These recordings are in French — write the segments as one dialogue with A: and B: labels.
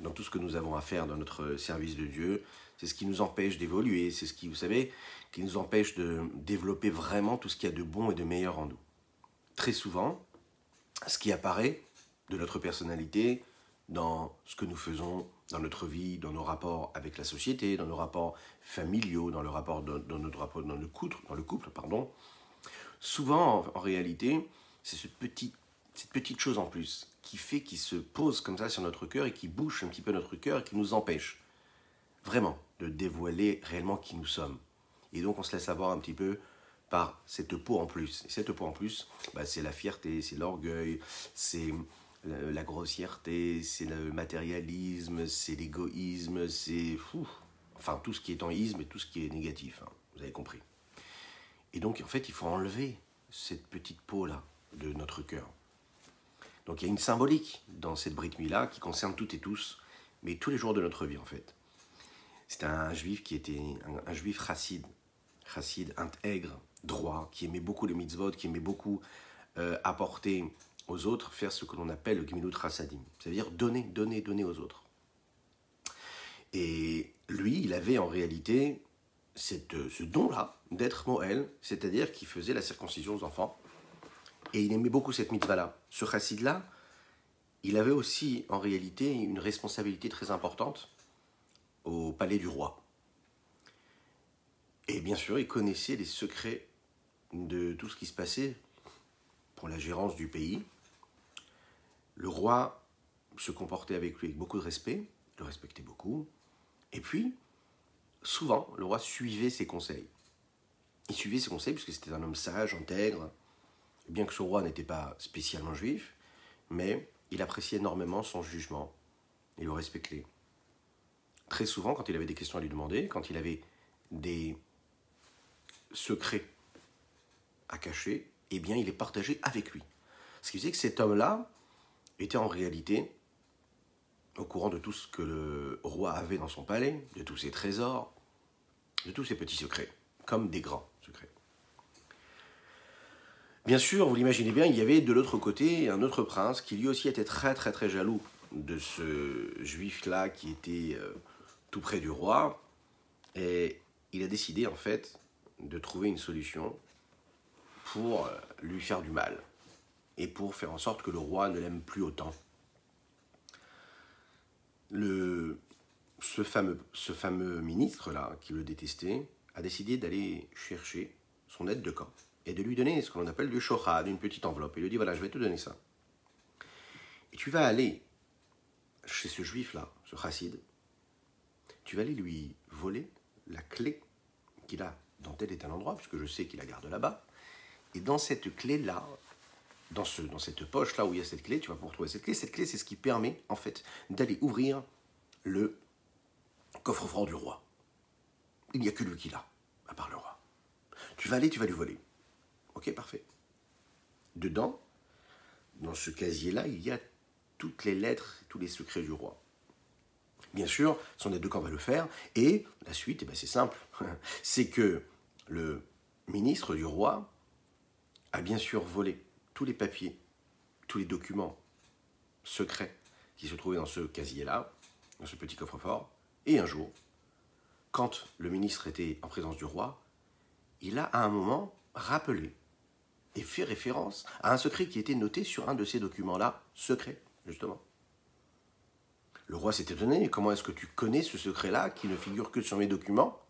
A: dans tout ce que nous avons à faire dans notre service de Dieu. C'est ce qui nous empêche d'évoluer, c'est ce qui, vous savez, qui nous empêche de développer vraiment tout ce qu'il y a de bon et de meilleur en nous. Très souvent, ce qui apparaît de notre personnalité, dans ce que nous faisons, dans notre vie, dans nos rapports avec la société, dans nos rapports familiaux, dans le couple, souvent, en réalité, c'est cette petite chose en plus qui se pose comme ça sur notre cœur et qui bouche un petit peu notre cœur et qui nous empêche vraiment de dévoiler réellement qui nous sommes. Et donc on se laisse avoir un petit peu par cette peau en plus. Et cette peau en plus, c'est la fierté, c'est l'orgueil, c'est la grossièreté, c'est le matérialisme, c'est l'égoïsme, c'est enfin tout ce qui est en isme et tout ce qui est négatif, hein, vous avez compris. Et donc en fait il faut enlever cette petite peau-là de notre cœur. Donc il y a une symbolique dans cette Brit Mila qui concerne toutes et tous, mais tous les jours de notre vie en fait. C'était un juif qui était un juif chassid, intègre, droit, qui aimait beaucoup les mitzvot, qui aimait beaucoup apporter aux autres, faire ce que l'on appelle le gemilut chassadim, c'est-à-dire donner aux autres. Et lui, il avait en réalité ce don-là d'être Moël, c'est-à-dire qu'il faisait la circoncision aux enfants, et il aimait beaucoup cette mitzvah-là. Ce chassid-là, il avait aussi en réalité une responsabilité très importante au palais du roi. Et bien sûr, il connaissait les secrets de tout ce qui se passait pour la gérance du pays. Le roi se comportait avec lui avec beaucoup de respect, le respectait beaucoup. Et puis, souvent, le roi suivait ses conseils. Il suivait ses conseils puisque c'était un homme sage, intègre. Bien que ce roi n'était pas spécialement juif, mais il appréciait énormément son jugement et le respectait. Très souvent, quand il avait des questions à lui demander, quand il avait des secrets à cacher, eh bien, il les partageait avec lui. Ce qui faisait que cet homme-là était en réalité au courant de tout ce que le roi avait dans son palais, de tous ses trésors, de tous ses petits secrets, comme des grands secrets. Bien sûr, vous l'imaginez bien, il y avait de l'autre côté un autre prince qui lui aussi était très très très jaloux de ce juif-là qui était tout près du roi. Et il a décidé en fait de trouver une solution pour lui faire du mal et pour faire en sorte que le roi ne l'aime plus autant. Ce fameux ministre-là, qui le détestait, a décidé d'aller chercher son aide de camp et de lui donner ce que l'on appelle du shochad, une petite enveloppe. Il lui dit, voilà, je vais te donner ça. Et tu vas aller chez ce juif-là, ce chassid, tu vas aller lui voler la clé qu'il a dans tel et tel endroit, puisque je sais qu'il la garde là-bas. Et dans cette clé-là, dans cette poche-là où il y a cette clé, tu vas pouvoir trouver cette clé. Cette clé, c'est ce qui permet, en fait, d'aller ouvrir le coffre-fort du roi. Il n'y a que lui qui l'a, à part le roi. Tu vas aller, tu vas lui voler. Ok, parfait. Dedans, dans ce casier-là, il y a toutes les lettres, tous les secrets du roi. Bien sûr, son aide de camp va le faire, et la suite, c'est simple. C'est que le ministre du roi a bien sûr volé tous les papiers, tous les documents secrets qui se trouvaient dans ce casier-là, dans ce petit coffre-fort, et un jour, quand le ministre était en présence du roi, il a à un moment rappelé et fait référence à un secret qui était noté sur un de ces documents-là, secret, justement. Le roi s'est étonné, comment est-ce que tu connais ce secret-là qui ne figure que sur mes documents,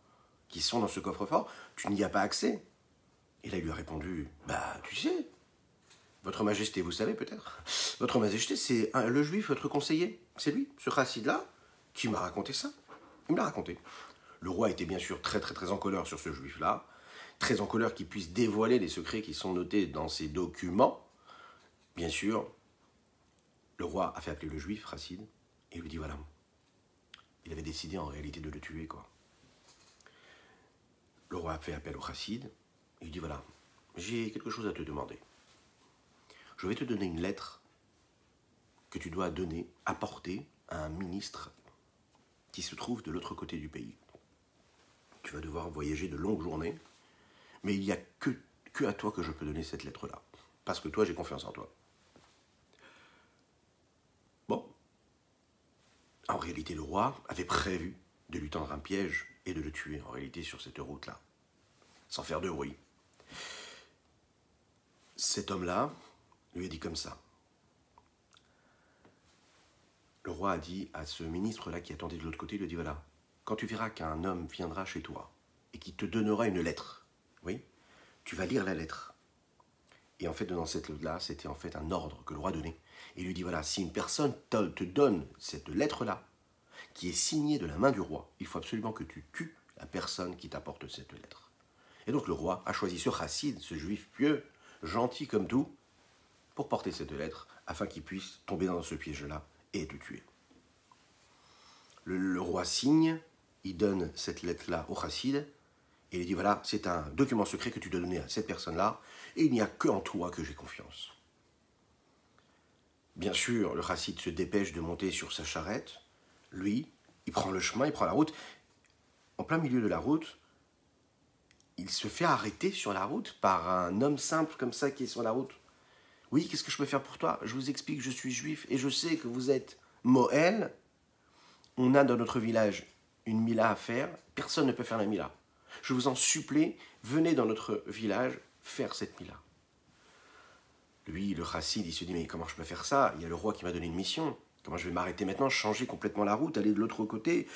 A: qui sont dans ce coffre-fort, tu n'y as pas accès? Et là, il lui a répondu, tu sais, votre majesté, vous savez peut-être, votre majesté, c'est le juif, votre conseiller, c'est lui, ce chassid-là, qui m'a raconté ça. Il me l'a raconté. Le roi était bien sûr très très très en colère sur ce juif-là, très en colère qu'il puisse dévoiler les secrets qui sont notés dans ces documents. Bien sûr, le roi a fait appeler le juif, chassid, et lui dit voilà, il avait décidé en réalité de le tuer, quoi. Le roi a fait appel au chassid, et il dit voilà, j'ai quelque chose à te demander. Je vais te donner une lettre que tu dois donner, apporter à un ministre qui se trouve de l'autre côté du pays. Tu vas devoir voyager de longues journées, mais il n'y a que à toi que je peux donner cette lettre-là. Parce que toi, j'ai confiance en toi. Bon. En réalité, le roi avait prévu de lui tendre un piège et de le tuer, en réalité, sur cette route-là, sans faire de bruit. Cet homme-là lui a dit comme ça. Le roi a dit à ce ministre-là qui attendait de l'autre côté, il lui a dit, voilà, quand tu verras qu'un homme viendra chez toi et qui te donnera une lettre, oui, tu vas lire la lettre. Et en fait, dans cette lettre-là, c'était en fait un ordre que le roi donnait. Et il lui dit, voilà, si une personne te donne cette lettre-là, qui est signée de la main du roi, il faut absolument que tu tues la personne qui t'apporte cette lettre. Et donc le roi a choisi ce chassid, ce juif pieux, gentil comme tout, pour porter cette lettre, afin qu'il puisse tomber dans ce piège-là et te tuer. Le roi signe, il donne cette lettre-là au chassid, et il dit, voilà, c'est un document secret que tu dois donner à cette personne-là, et il n'y a que en toi que j'ai confiance. Bien sûr, le chassid se dépêche de monter sur sa charrette. Lui, il prend le chemin, il prend la route. En plein milieu de la route, il se fait arrêter sur la route par un homme simple comme ça qui est sur la route. Oui, qu'est-ce que je peux faire pour toi? Je vous explique, je suis juif et je sais que vous êtes Moël. On a dans notre village une mila à faire. Personne ne peut faire la mila. Je vous en supplie, venez dans notre village faire cette mila. Lui, le chassid, il se dit, mais comment je peux faire ça? Il y a le roi qui m'a donné une mission. Comment je vais m'arrêter maintenant, changer complètement la route, aller de l'autre côté?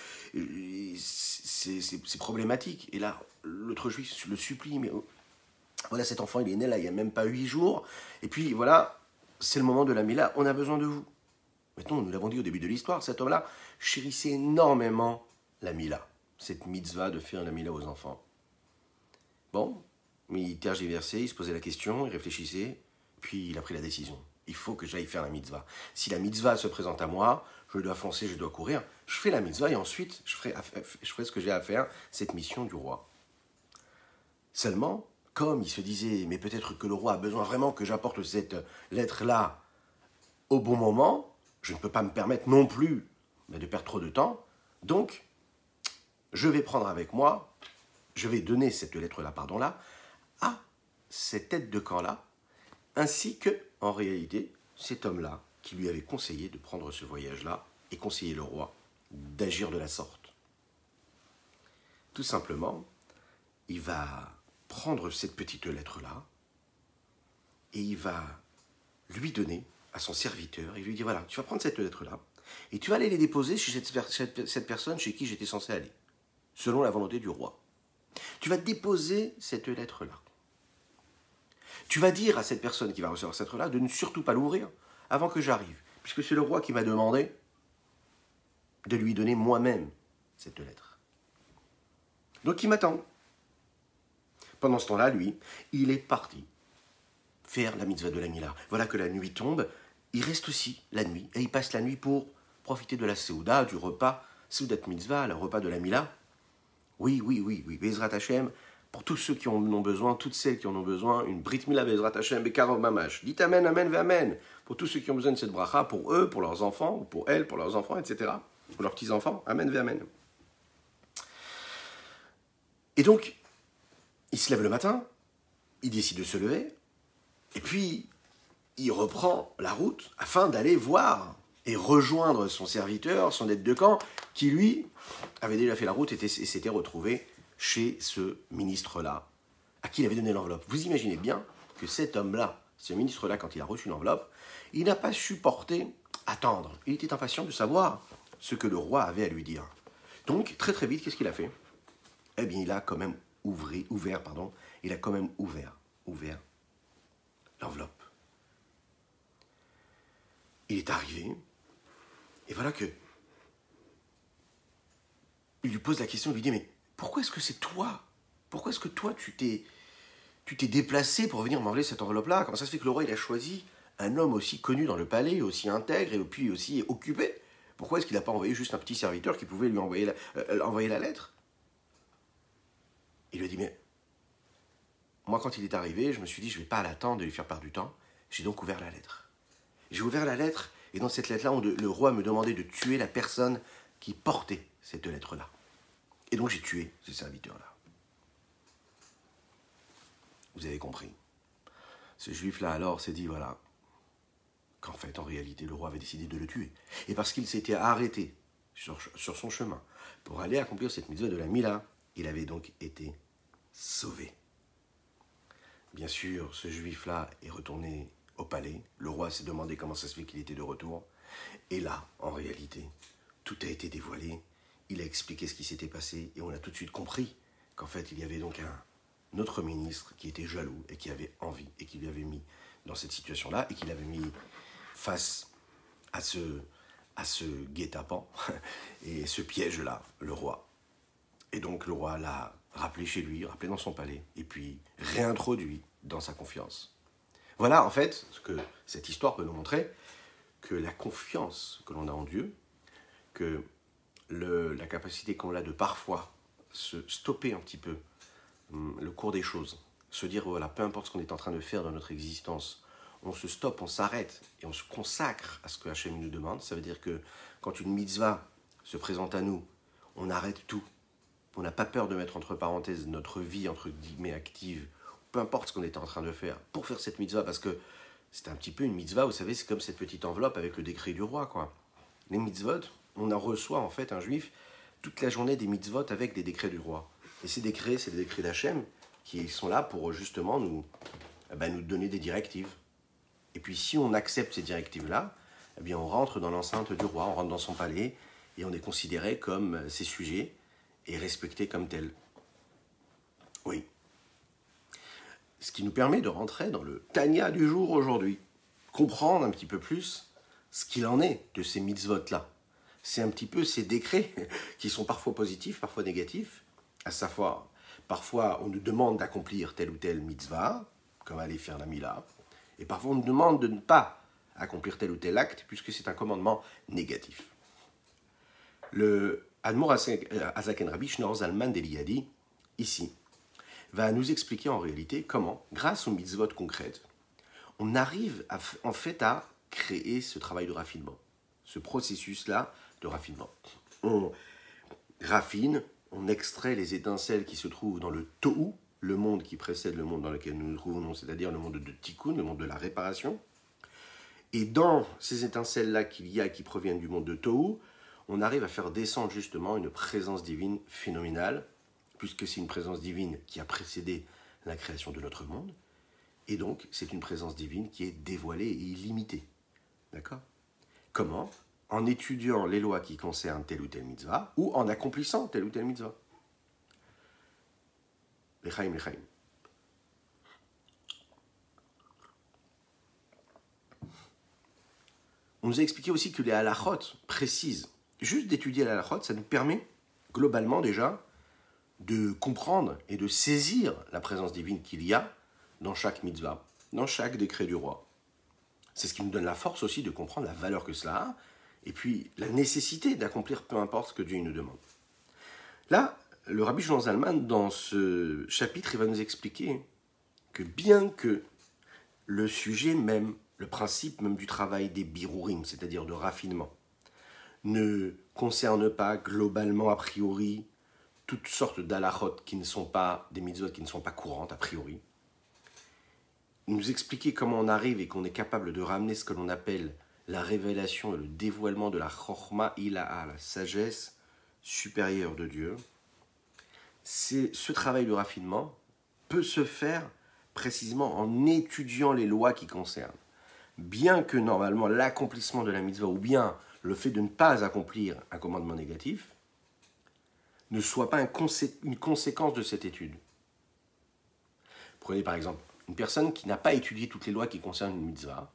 A: C'est problématique. Et là, l'autre juif le supplie, mais voilà, cet enfant, il est né là, il n'y a même pas 8 jours. Et puis, voilà, c'est le moment de la mila, on a besoin de vous. Maintenant, nous l'avons dit au début de l'histoire, cet homme-là chérissait énormément la mila, cette mitzvah de faire la mila aux enfants. Bon, mais il tergiversait, il se posait la question, il réfléchissait, puis il a pris la décision. Il faut que j'aille faire la mitzvah. Si la mitzvah se présente à moi, je dois foncer, je dois courir. Je fais la mitzvah et ensuite, je ferai ce que j'ai à faire, cette mission du roi. Seulement, comme il se disait, mais peut-être que le roi a besoin vraiment que j'apporte cette lettre-là au bon moment, je ne peux pas me permettre non plus de perdre trop de temps. Donc, je vais prendre avec moi, je vais donner cette lettre-là, pardon-là, à cette tête de camp-là, ainsi que, en réalité, cet homme-là qui lui avait conseillé de prendre ce voyage-là et conseillé le roi d'agir de la sorte. Tout simplement, il va prendre cette petite lettre-là et il va lui donner à son serviteur. Il lui dit, voilà, tu vas prendre cette lettre-là et tu vas aller les déposer chez cette personne chez qui j'étais censé aller, selon la volonté du roi. Tu vas déposer cette lettre-là. Tu vas dire à cette personne qui va recevoir cette lettre-là de ne surtout pas l'ouvrir avant que j'arrive, puisque c'est le roi qui m'a demandé de lui donner moi-même cette lettre. Donc il m'attend. Pendant ce temps-là, lui, il est parti faire la mitzvah de la Mila. Voilà que la nuit tombe, il reste aussi la nuit, et il passe la nuit pour profiter de la Seouda, du repas, Seudat Mitzvah, le repas de la Mila. Oui, Bezrat Hashem, pour tous ceux qui en ont besoin, toutes celles qui en ont besoin, une Brit Mila Bezrat Hashem, Bekarov Mamash. Dites Amen, Amen, ve Amen. Pour tous ceux qui ont besoin de cette bracha, pour eux, pour leurs enfants, ou pour elles, pour leurs enfants, etc. Pour leurs petits-enfants, Amen, ve Amen. Et donc, il se lève le matin, il décide de se lever, et puis il reprend la route afin d'aller voir et rejoindre son serviteur, son aide de camp, qui lui avait déjà fait la route et s'était retrouvé chez ce ministre-là, à qui il avait donné l'enveloppe. Vous imaginez bien que cet homme-là, ce ministre-là, quand il a reçu l'enveloppe, il n'a pas supporté attendre. Il était impatient de savoir ce que le roi avait à lui dire. Donc, très très vite, qu'est-ce qu'il a fait? Eh bien, il a quand même ouvert l'enveloppe. Il est arrivé, et voilà que il lui pose la question, il lui dit, mais pourquoi est-ce que c'est toi? Pourquoi est-ce que toi, tu t'es déplacé pour venir m'enlever cette enveloppe-là? Comment ça se fait que le roi, il a choisi un homme aussi connu dans le palais, aussi intègre, et puis aussi occupé? Pourquoi est-ce qu'il n'a pas envoyé juste un petit serviteur qui pouvait lui envoyer la lettre? Il lui a dit, mais moi, quand il est arrivé, je me suis dit, je ne vais pas l'attendre de lui faire perdre du temps. J'ai donc ouvert la lettre. J'ai ouvert la lettre, et dans cette lettre-là, le roi me demandait de tuer la personne qui portait cette lettre-là. Et donc, j'ai tué ce serviteur-là. Vous avez compris. Ce juif-là, alors, s'est dit, qu'en fait, en réalité, le roi avait décidé de le tuer. Et parce qu'il s'était arrêté sur son chemin pour aller accomplir cette mitzvah de la Mila. Il avait donc été sauvé. Bien sûr, ce juif-là est retourné au palais. Le roi s'est demandé comment ça se fait qu'il était de retour. Et là, en réalité, tout a été dévoilé. Il a expliqué ce qui s'était passé et on a tout de suite compris qu'en fait, il y avait donc un autre ministre qui était jaloux et qui avait envie et qui lui avait mis dans cette situation-là et qui l'avait mis face à ce guet-apens et ce piège-là, le roi. Et donc le roi l'a rappelé chez lui, rappelé dans son palais, et puis réintroduit dans sa confiance. Voilà en fait ce que cette histoire peut nous montrer, que la confiance que l'on a en Dieu, que la capacité qu'on a de parfois se stopper un petit peu le cours des choses, se dire voilà, peu importe ce qu'on est en train de faire dans notre existence, on se stoppe, on s'arrête et on se consacre à ce que Hachem nous demande. Ça veut dire que quand une mitzvah se présente à nous, on arrête tout. On n'a pas peur de mettre entre parenthèses notre vie, entre guillemets, active, peu importe ce qu'on est en train de faire, pour faire cette mitzvah, parce que c'est un petit peu une mitzvah, vous savez, c'est comme cette petite enveloppe avec le décret du roi, quoi. Les mitzvot, on en reçoit, en fait, un juif, toute la journée des mitzvot avec des décrets du roi. Et ces décrets, c'est des décrets d'Hachem, qui sont là pour, justement, nous donner des directives. Et puis, si on accepte ces directives-là, eh bien, on rentre dans l'enceinte du roi, on rentre dans son palais, et on est considéré comme ses sujets, et respecté comme tel. Oui. Ce qui nous permet de rentrer dans le Tanya du jour aujourd'hui. Comprendre un petit peu plus ce qu'il en est de ces mitzvot-là. C'est un petit peu ces décrets qui sont parfois positifs, parfois négatifs. À savoir, parfois on nous demande d'accomplir telle ou telle mitzvah, comme aller faire la Mila. Et parfois on nous demande de ne pas accomplir tel ou tel acte, puisque c'est un commandement négatif. Le Admor Azaken Rabbi Shneur Zalman d'Eliadi, ici, va nous expliquer en réalité comment, grâce aux mitzvot concrètes, on arrive en fait à créer ce travail de raffinement, ce processus-là de raffinement. On raffine, on extrait les étincelles qui se trouvent dans le Tohu, le monde qui précède le monde dans lequel nous nous trouvons, c'est-à-dire le monde de Tikkun, le monde de la réparation. Et dans ces étincelles-là qu'il y a qui proviennent du monde de Tohu, on arrive à faire descendre justement une présence divine phénoménale, puisque c'est une présence divine qui a précédé la création de notre monde, et donc c'est une présence divine qui est dévoilée et illimitée. D'accord ? Comment ? En étudiant les lois qui concernent telle ou telle mitzvah, ou en accomplissant telle ou telle mitzvah. L'Echaim. On nous a expliqué aussi que les halachot précisent. Juste d'étudier la halachot, ça nous permet globalement déjà de comprendre et de saisir la présence divine qu'il y a dans chaque mitzvah, dans chaque décret du roi. C'est ce qui nous donne la force aussi de comprendre la valeur que cela a et puis la nécessité d'accomplir peu importe ce que Dieu nous demande. Là, le Rabbi Shneur Zalman, dans ce chapitre, il va nous expliquer que bien que le sujet même, le principe même du travail des birurim, c'est-à-dire de raffinement, ne concerne pas globalement a priori toutes sortes d'halachot qui ne sont pas des mitzvot qui ne sont pas courantes a priori. Il nous expliquait comment on arrive et qu'on est capable de ramener ce que l'on appelle la révélation et le dévoilement de la chorma ilaha, la sagesse supérieure de Dieu. Ce travail de raffinement peut se faire précisément en étudiant les lois qui concernent. Bien que normalement l'accomplissement de la mitzvah ou bien le fait de ne pas accomplir un commandement négatif ne soit pas une conséquence de cette étude. Prenez par exemple une personne qui n'a pas étudié toutes les lois qui concernent une mitzvah,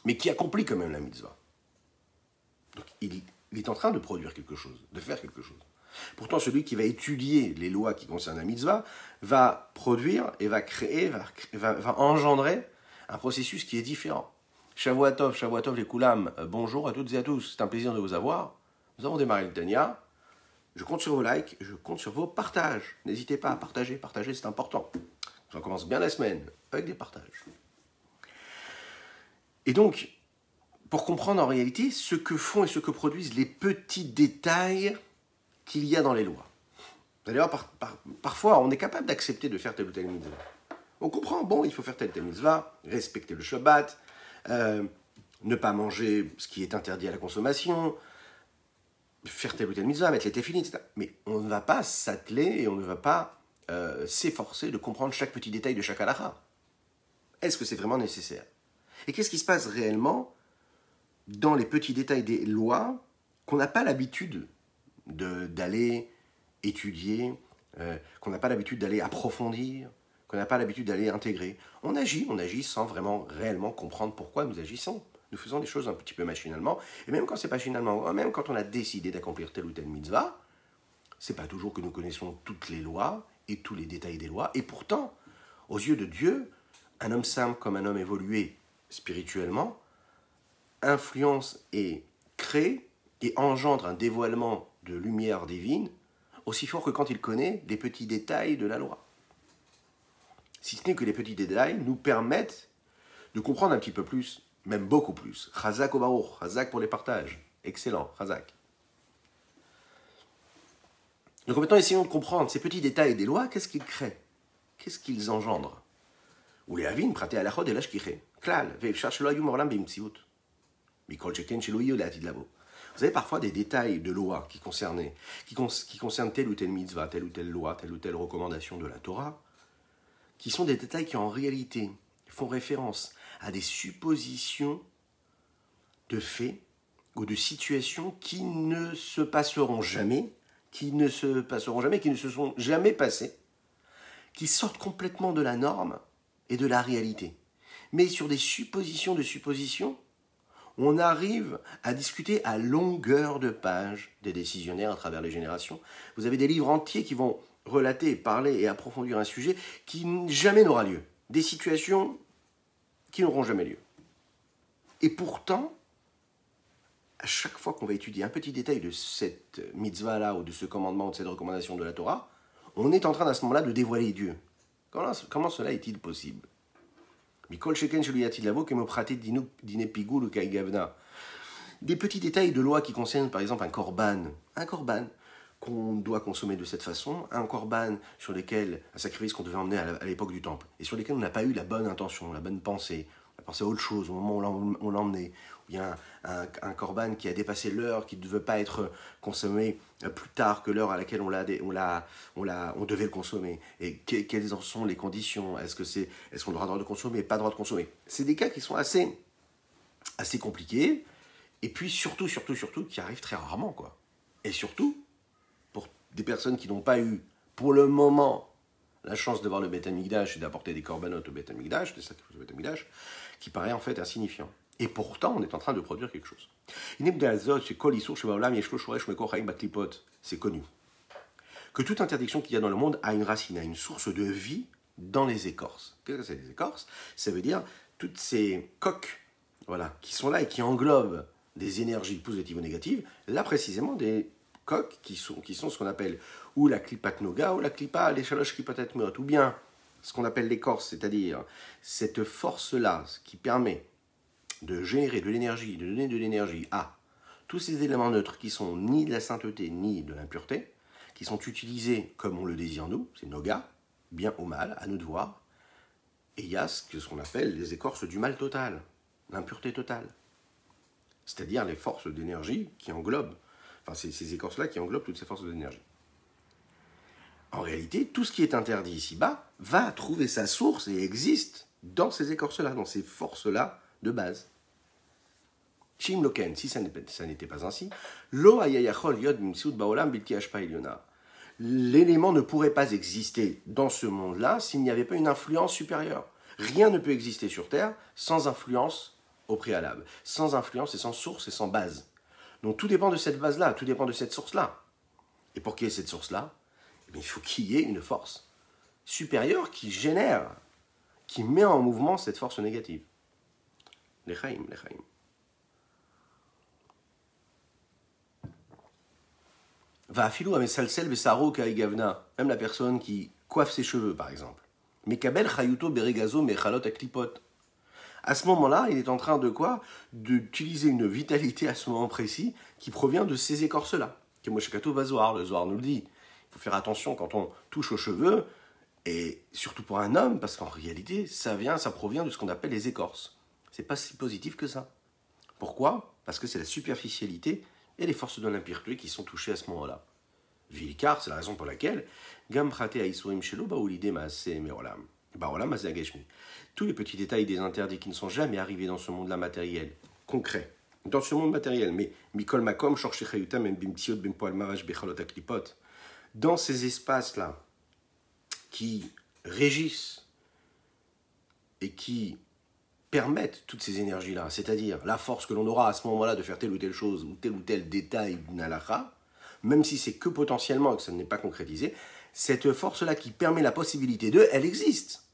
A: mais qui accomplit quand même la mitzvah. Donc il est en train de produire quelque chose, de faire quelque chose. Pourtant, celui qui va étudier les lois qui concernent la mitzvah va produire et va créer, va engendrer un processus qui est différent. Shavuatov les Koulam, bonjour à toutes et à tous, c'est un plaisir de vous avoir. Nous avons démarré le Tanya. Je compte sur vos likes, je compte sur vos partages. N'hésitez pas à partager c'est important. On commence bien la semaine avec des partages. Et donc, pour comprendre en réalité ce que font et ce que produisent les petits détails qu'il y a dans les lois. D'ailleurs, parfois, on est capable d'accepter de faire telle ou telle mitzvah. On comprend, bon, il faut faire telle ou telle mitzvah, respecter le Shabbat, ne pas manger ce qui est interdit à la consommation. faire telle ou telle mitzvah, mettre les téfilines, etc. Mais on ne va pas s'atteler et on ne va pas s'efforcer de comprendre chaque petit détail de chaque halakha. Est-ce que c'est vraiment nécessaire? Et qu'est-ce qui se passe réellement dans les petits détails des lois qu'on n'a pas l'habitude d'aller étudier, qu'on n'a pas l'habitude d'aller approfondir, qu'on n'a pas l'habitude d'aller intégrer? On agit sans vraiment réellement comprendre pourquoi nous agissons. Nous faisons des choses un petit peu machinalement, et même quand c'est machinalement, même quand on a décidé d'accomplir telle ou telle mitzvah, c'est pas toujours que nous connaissons toutes les lois et tous les détails des lois, et pourtant, aux yeux de Dieu, un homme simple comme un homme évolué spirituellement influence et crée et engendre un dévoilement de lumière divine aussi fort que quand il connaît les petits détails de la loi. Si ce n'est que les petits détails nous permettent de comprendre un petit peu plus, même beaucoup plus. Chazak au baruch, chazak pour les partages. Excellent, chazak. Donc maintenant, essayons de comprendre ces petits détails des lois, qu'est-ce qu'ils créent? Qu'est-ce qu'ils engendrent? Ou les havin, praté à la chod et l'ashkiché. Klal, ve'efshar shelo hayu morlam be'imtziut. Mikol sheken shelo yiyu le'atid lavo. Vous avez parfois des détails de loi qui concernent telle ou telle mitzvah, telle ou telle loi, telle ou telle recommandation de la Torah, qui sont des détails qui en réalité font référence à des suppositions de faits ou de situations qui ne se passeront jamais, qui ne se sont jamais passées, qui sortent complètement de la norme et de la réalité. Mais sur des suppositions de suppositions, on arrive à discuter à longueur de page des décisionnaires à travers les générations. Vous avez des livres entiers qui vont relater, parler et approfondir un sujet qui jamais n'aura lieu. Des situations qui n'auront jamais lieu. Et pourtant, à chaque fois qu'on va étudier un petit détail de cette mitzvah-là, ou de ce commandement, ou de cette recommandation de la Torah, on est en train à ce moment-là de dévoiler Dieu. Comment cela est-il possible? Des petits détails de loi qui concernent par exemple un korban qu'on doit consommer de cette façon, un korban sur lequel, un sacrifice qu'on devait emmener à l'époque du temple, et sur lequel on n'a pas eu la bonne intention, la bonne pensée, on a pensé à autre chose au moment où on l'emmenait, ou bien un korban qui a dépassé l'heure, qui ne veut pas être consommé plus tard que l'heure à laquelle on devait le consommer, et quelles en sont les conditions, est-ce qu'on aura le droit de consommer, pas le droit de consommer. C'est des cas qui sont assez compliqués, et puis surtout, qui arrivent très rarement, quoi. Et surtout, pour des personnes qui n'ont pas eu, pour le moment, la chance de voir le Beth Amikdash et d'apporter des korbanot au Beth Amikdash, des sacrifices au Beth Amikdash, qui paraît en fait insignifiant. Et pourtant, on est en train de produire quelque chose. C'est connu. Que toute interdiction qu'il y a dans le monde a une racine, a une source de vie dans les écorces. Qu'est-ce que c'est les écorces? Ça veut dire toutes ces coques, voilà, qui sont là et qui englobent des énergies positives ou négatives, là précisément des coques qui sont ce qu'on appelle ou la klipat noga ou la klipa, les shalosh klipatat meot, ou bien ce qu'on appelle l'écorce, c'est-à-dire cette force-là qui permet de générer de l'énergie, de donner de l'énergie à tous ces éléments neutres qui sont ni de la sainteté ni de l'impureté, qui sont utilisés comme on le désire nous, c'est noga, bien ou mal, à nous de voir, et il y a ce qu'on appelle les écorces du mal total, l'impureté totale, c'est-à-dire les forces d'énergie qui englobent, enfin ces écorces-là qui englobent toutes ces forces d'énergie. En réalité, tout ce qui est interdit ici-bas va trouver sa source et existe dans ces écorces-là, dans ces forces-là de base. Shim loken, si ça n'était pas ainsi, lo hayayachol yod mimsiut baolam bilti hashpa elyona. L'élément ne pourrait pas exister dans ce monde-là s'il n'y avait pas une influence supérieure. Rien ne peut exister sur Terre sans influence au préalable, sans influence et sans source et sans base. Donc tout dépend de cette base-là, tout dépend de cette source-là. Et pour qu'il y ait cette source-là, il faut qu'il y ait une force supérieure qui génère, qui met en mouvement cette force négative. L'echaim. Va afilou amesalsel besaro kaigavna, même la personne qui coiffe ses cheveux par exemple. Mekabel chayuto beregazo mechalot aklipot. À ce moment-là, il est en train de quoi? D'utiliser une vitalité à ce moment précis qui provient de ces écorces-là. Kemoshekato bazoar, le Zohar nous le dit. Il faut faire attention quand on touche aux cheveux, et surtout pour un homme, parce qu'en réalité, ça provient de ce qu'on appelle les écorces. C'est pas si positif que ça. Pourquoi? Parce que c'est la superficialité et les forces de l'impureté qui sont touchées à ce moment-là. Vilkar, c'est la raison pour laquelle Gam Prate Aïsourim Shelo Baoulide Maase Meolam. Baolam Maase Ageshmi. Tous les petits détails des interdits qui ne sont jamais arrivés dans ce monde-là matériel, concret, dans ce monde matériel, mais Mikol Makom, Shorche Chayutam, Bimtiot, Bimpoal Marash, Bechalot Aklipot, dans ces espaces-là qui régissent et qui permettent toutes ces énergies-là, c'est-à-dire la force que l'on aura à ce moment-là de faire telle ou telle chose ou tel détail d'une halakha, même si c'est que potentiellement, que ça n'est pas concrétisé, cette force-là qui permet la possibilité de, elle existe.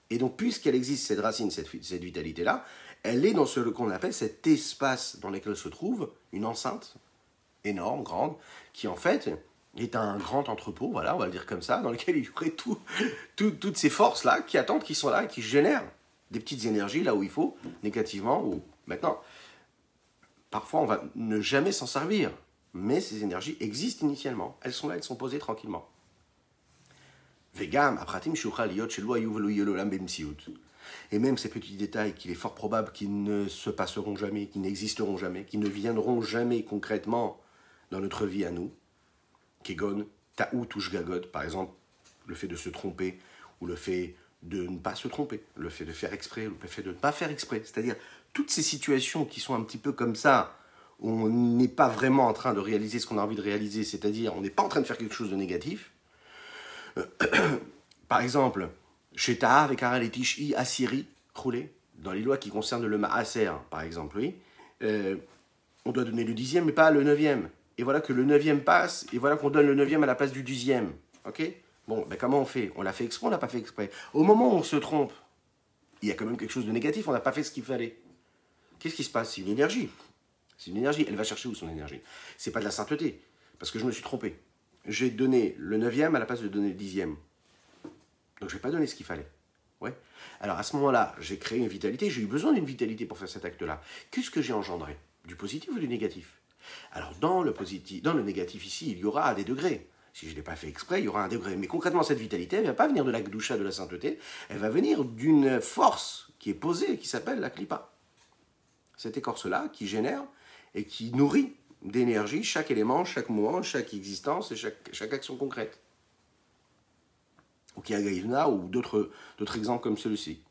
A: Et donc, puisqu'elle existe, cette racine, cette vitalité-là, elle est dans ce qu'on appelle cet espace dans lequel se trouve une enceinte énorme, grande, qui en fait est un grand entrepôt, voilà, on va le dire comme ça, dans lequel il y aurait toutes ces forces-là qui attendent, qui sont là et qui génèrent des petites énergies là où il faut, négativement ou maintenant. Parfois, on va ne jamais s'en servir, mais ces énergies existent initialement. Elles sont là, elles sont posées tranquillement. Vegam, apratim shuchal yot shelo ayu velo yelolam bemsiut. Et même ces petits détails qu'il est fort probable qu'ils ne se passeront jamais, qu'ils n'existeront jamais, qu'ils ne viendront jamais concrètement dans notre vie à nous. Kegon, ta'ou touchgagod, par exemple, le fait de se tromper, ou le fait de ne pas se tromper, le fait de faire exprès, le fait de ne pas faire exprès. C'est-à-dire, toutes ces situations qui sont un petit peu comme ça, où on n'est pas vraiment en train de réaliser ce qu'on a envie de réaliser, c'est-à-dire, on n'est pas en train de faire quelque chose de négatif. Par exemple, chez Taha avec Araletish I Asiri, roulé, dans les lois qui concernent le Maaser, par exemple, oui, on doit donner le 10e, mais pas le 9e. Et voilà que le 9e passe, et voilà qu'on donne le 9e à la place du 10e. Ok ? Bon, ben comment on fait ? On l'a fait exprès, on l'a pas fait exprès. Au moment où on se trompe, il y a quand même quelque chose de négatif, on n'a pas fait ce qu'il fallait. Qu'est-ce qui se passe ? C'est une énergie. C'est une énergie. Elle va chercher où son énergie ? C'est pas de la sainteté, parce que je me suis trompé. J'ai donné le 9e à la place de donner le 10e. Donc je n'ai pas donné ce qu'il fallait. Ouais. Alors à ce moment-là, j'ai créé une vitalité, j'ai eu besoin d'une vitalité pour faire cet acte-là. Qu'est-ce que j'ai engendré ? Du positif ou du négatif ? Alors dans le négatif ici, il y aura des degrés. Si je ne l'ai pas fait exprès, il y aura un degré. Mais concrètement, cette vitalité, elle ne va pas venir de la Gdusha, de la sainteté, elle va venir d'une force qui est posée, qui s'appelle la Klippa. Cette écorce-là qui génère et qui nourrit d'énergie chaque élément, chaque moment, chaque existence et chaque action concrète. Ou Kiagaïvna, ou d'autres exemples comme celui-ci.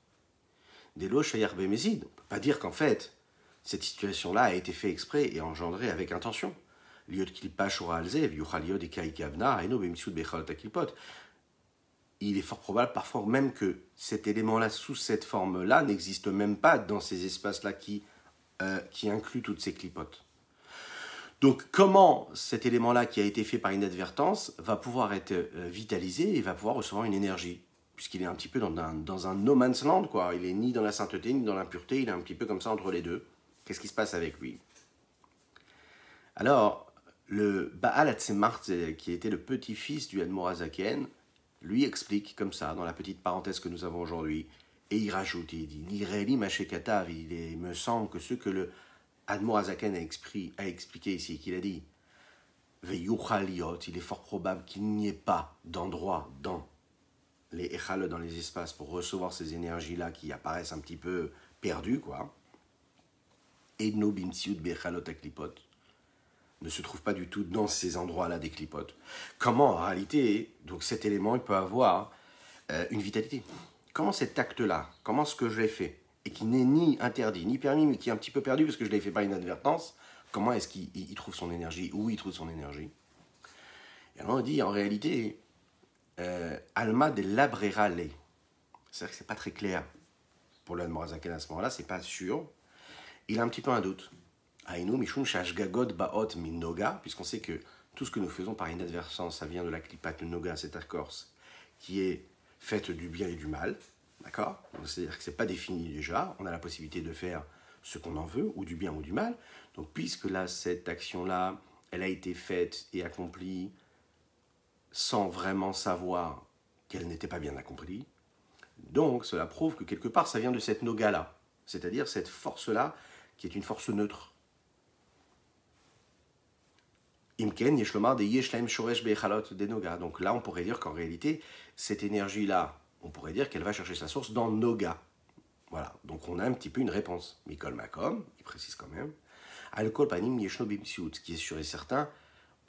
A: Des lois Shayar Bemezid. On ne peut pas dire qu'en fait, cette situation-là a été faite exprès et engendrée avec intention. Il est fort probable parfois même que cet élément-là, sous cette forme-là, n'existe même pas dans ces espaces-là qui incluent toutes ces clipotes. Donc comment cet élément-là qui a été fait par inadvertance va pouvoir être vitalisé et va pouvoir recevoir une énergie, puisqu'il est un petit peu dans un no man's land, quoi. Il est ni dans la sainteté, ni dans l'impureté, il est un petit peu comme ça entre les deux. Qu'est-ce qui se passe avec lui ? Alors, le Baal Hatzemach, qui était le petit-fils du Admor Hazaken, lui explique comme ça, dans la petite parenthèse que nous avons aujourd'hui, et il rajoute, il dit, Nireli Mashekatav, il me semble que ce que le Admor Hazaken a expliqué ici, qu'il a dit, Veyuchaliot, il est fort probable qu'il n'y ait pas d'endroit dans les Echalot, dans les espaces, pour recevoir ces énergies-là qui apparaissent un petit peu perdues, quoi. Edno Bimtsiut Bechalot Aklipot ne se trouve pas du tout dans ces endroits-là des clipotes. Comment, en réalité, donc cet élément, il peut avoir une vitalité. Comment cet acte-là, comment ce que je l'ai fait, et qui n'est ni interdit, ni permis, mais qui est un petit peu perdu parce que je l'ai fait par inadvertance, comment est-ce qu'il trouve son énergie, où il trouve son énergie ? Et alors on dit, en réalité, Alma de Labrera Le. C'est-à-dire que c'est pas très clair pour l'Admor Hazaken à ce moment-là, c'est pas sûr. Il a un petit peu un doute. Aïnou, Mishum, Shashgagod, Baot, Minnoga, puisqu'on sait que tout ce que nous faisons par inadvertance, ça vient de la Klippat, le Noga, cette écorce, qui est faite du bien et du mal, d'accord ? C'est-à-dire que ce n'est pas défini déjà, on a la possibilité de faire ce qu'on en veut, ou du bien ou du mal. Donc, puisque là, cette action-là, elle a été faite et accomplie sans vraiment savoir qu'elle n'était pas bien accomplie, donc cela prouve que quelque part, ça vient de cette Noga-là, c'est-à-dire cette force-là, qui est une force neutre. Imken, Yeshlomar, des Yeshlaim Shoresh Bechalot des Noga. Donc là, on pourrait dire qu'en réalité, cette énergie-là, on pourrait dire qu'elle va chercher sa source dans Noga. Voilà, donc on a un petit peu une réponse. Mikol Makom, il précise quand même. Al-Kol Panim Yeshno Bimsiut, ce qui est sûr et certain,